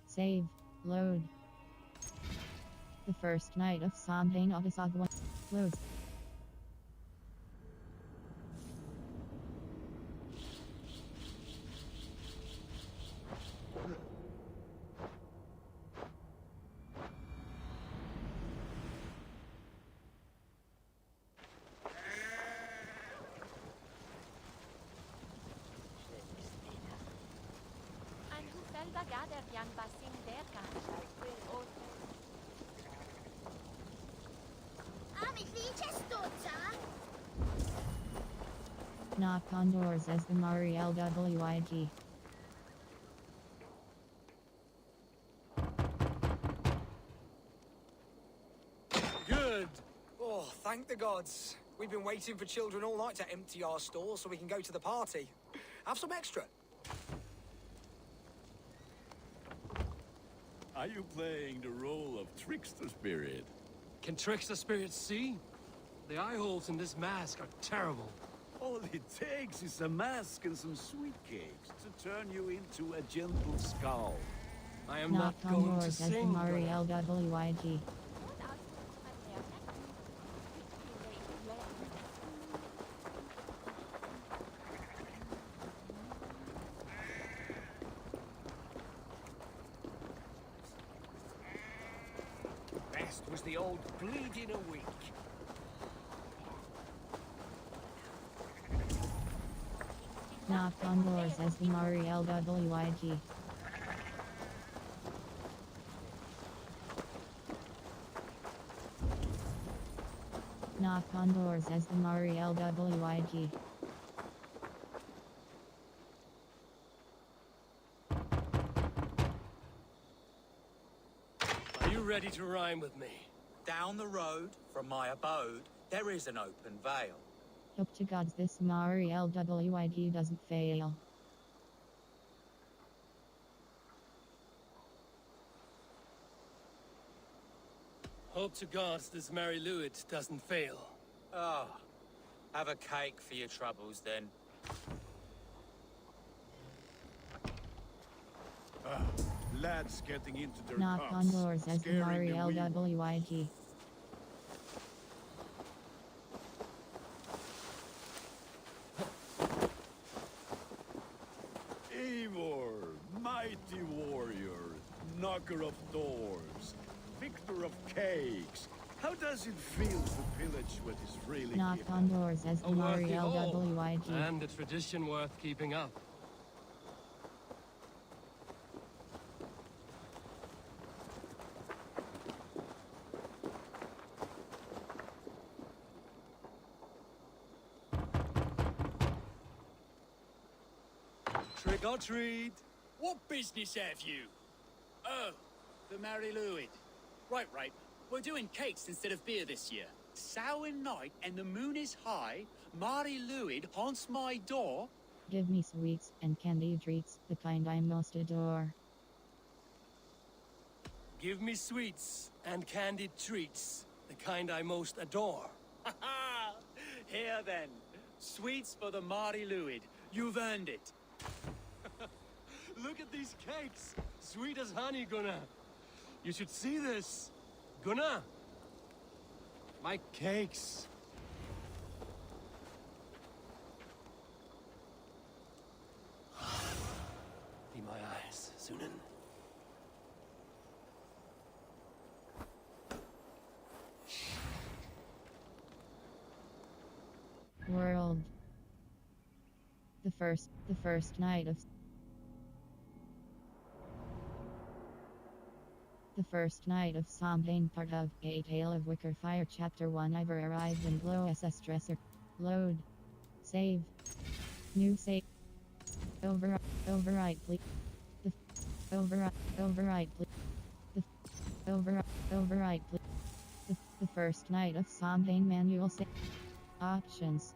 Save. Load. The first night of Samhain Otisagwa. Loads. Knock on doors as the Mariel WIG. Good! Oh, thank the gods. We've been waiting for children all night to empty our stores so we can go to the party. Have some extra. Are you playing the role of trickster spirit? Can trickster spirits see? The eye holes in this mask are terrible. All it takes is a mask and some sweet cakes to turn you into a gentle skull. I am not going to sing. As the Mariel WIG. Best was the old bleeding a week. Knock on doors as the Mariel WIG. Knock on doors as the Mariel WIG. Are you ready to rhyme with me? Down the road from my abode, there is an open vale. Hope to gods this Mari LWID doesn't fail. Hope to gods this Mary Lewid doesn't fail. Oh, have a cake for your troubles then. Lads getting into their Knock cups, on doors as scaring Mari the wee LWID. Eivor, mighty warrior, knocker of doors, victor of cakes. How does it feel to pillage what is freely Knock given? on doors as A Mari worthy haul, LWID. and a tradition worth keeping up. Trick or treat. What business have you? Oh, the Mary Lewid. Right. We're doing cakes instead of beer this year. Samhain night and the moon is high. Mary Lewid haunts my door. Give me sweets and candy treats, the kind I most adore. Give me sweets and candied treats, the kind I most adore. Ha ha! Here then. Sweets for the Mary Lewid. You've earned it. Look at these cakes! Sweet as honey, Gunnar. You should see this. Gunnar! My cakes. Be my eyes, Sunan. World. The first night of Samhain, part of A Tale of Wicker Fire, Chapter 1. Eivor arrived in Glow SS Dresser. Load. Save. New save. Override, please. Override, please. Override, please. The first night of Samhain manual save. Options.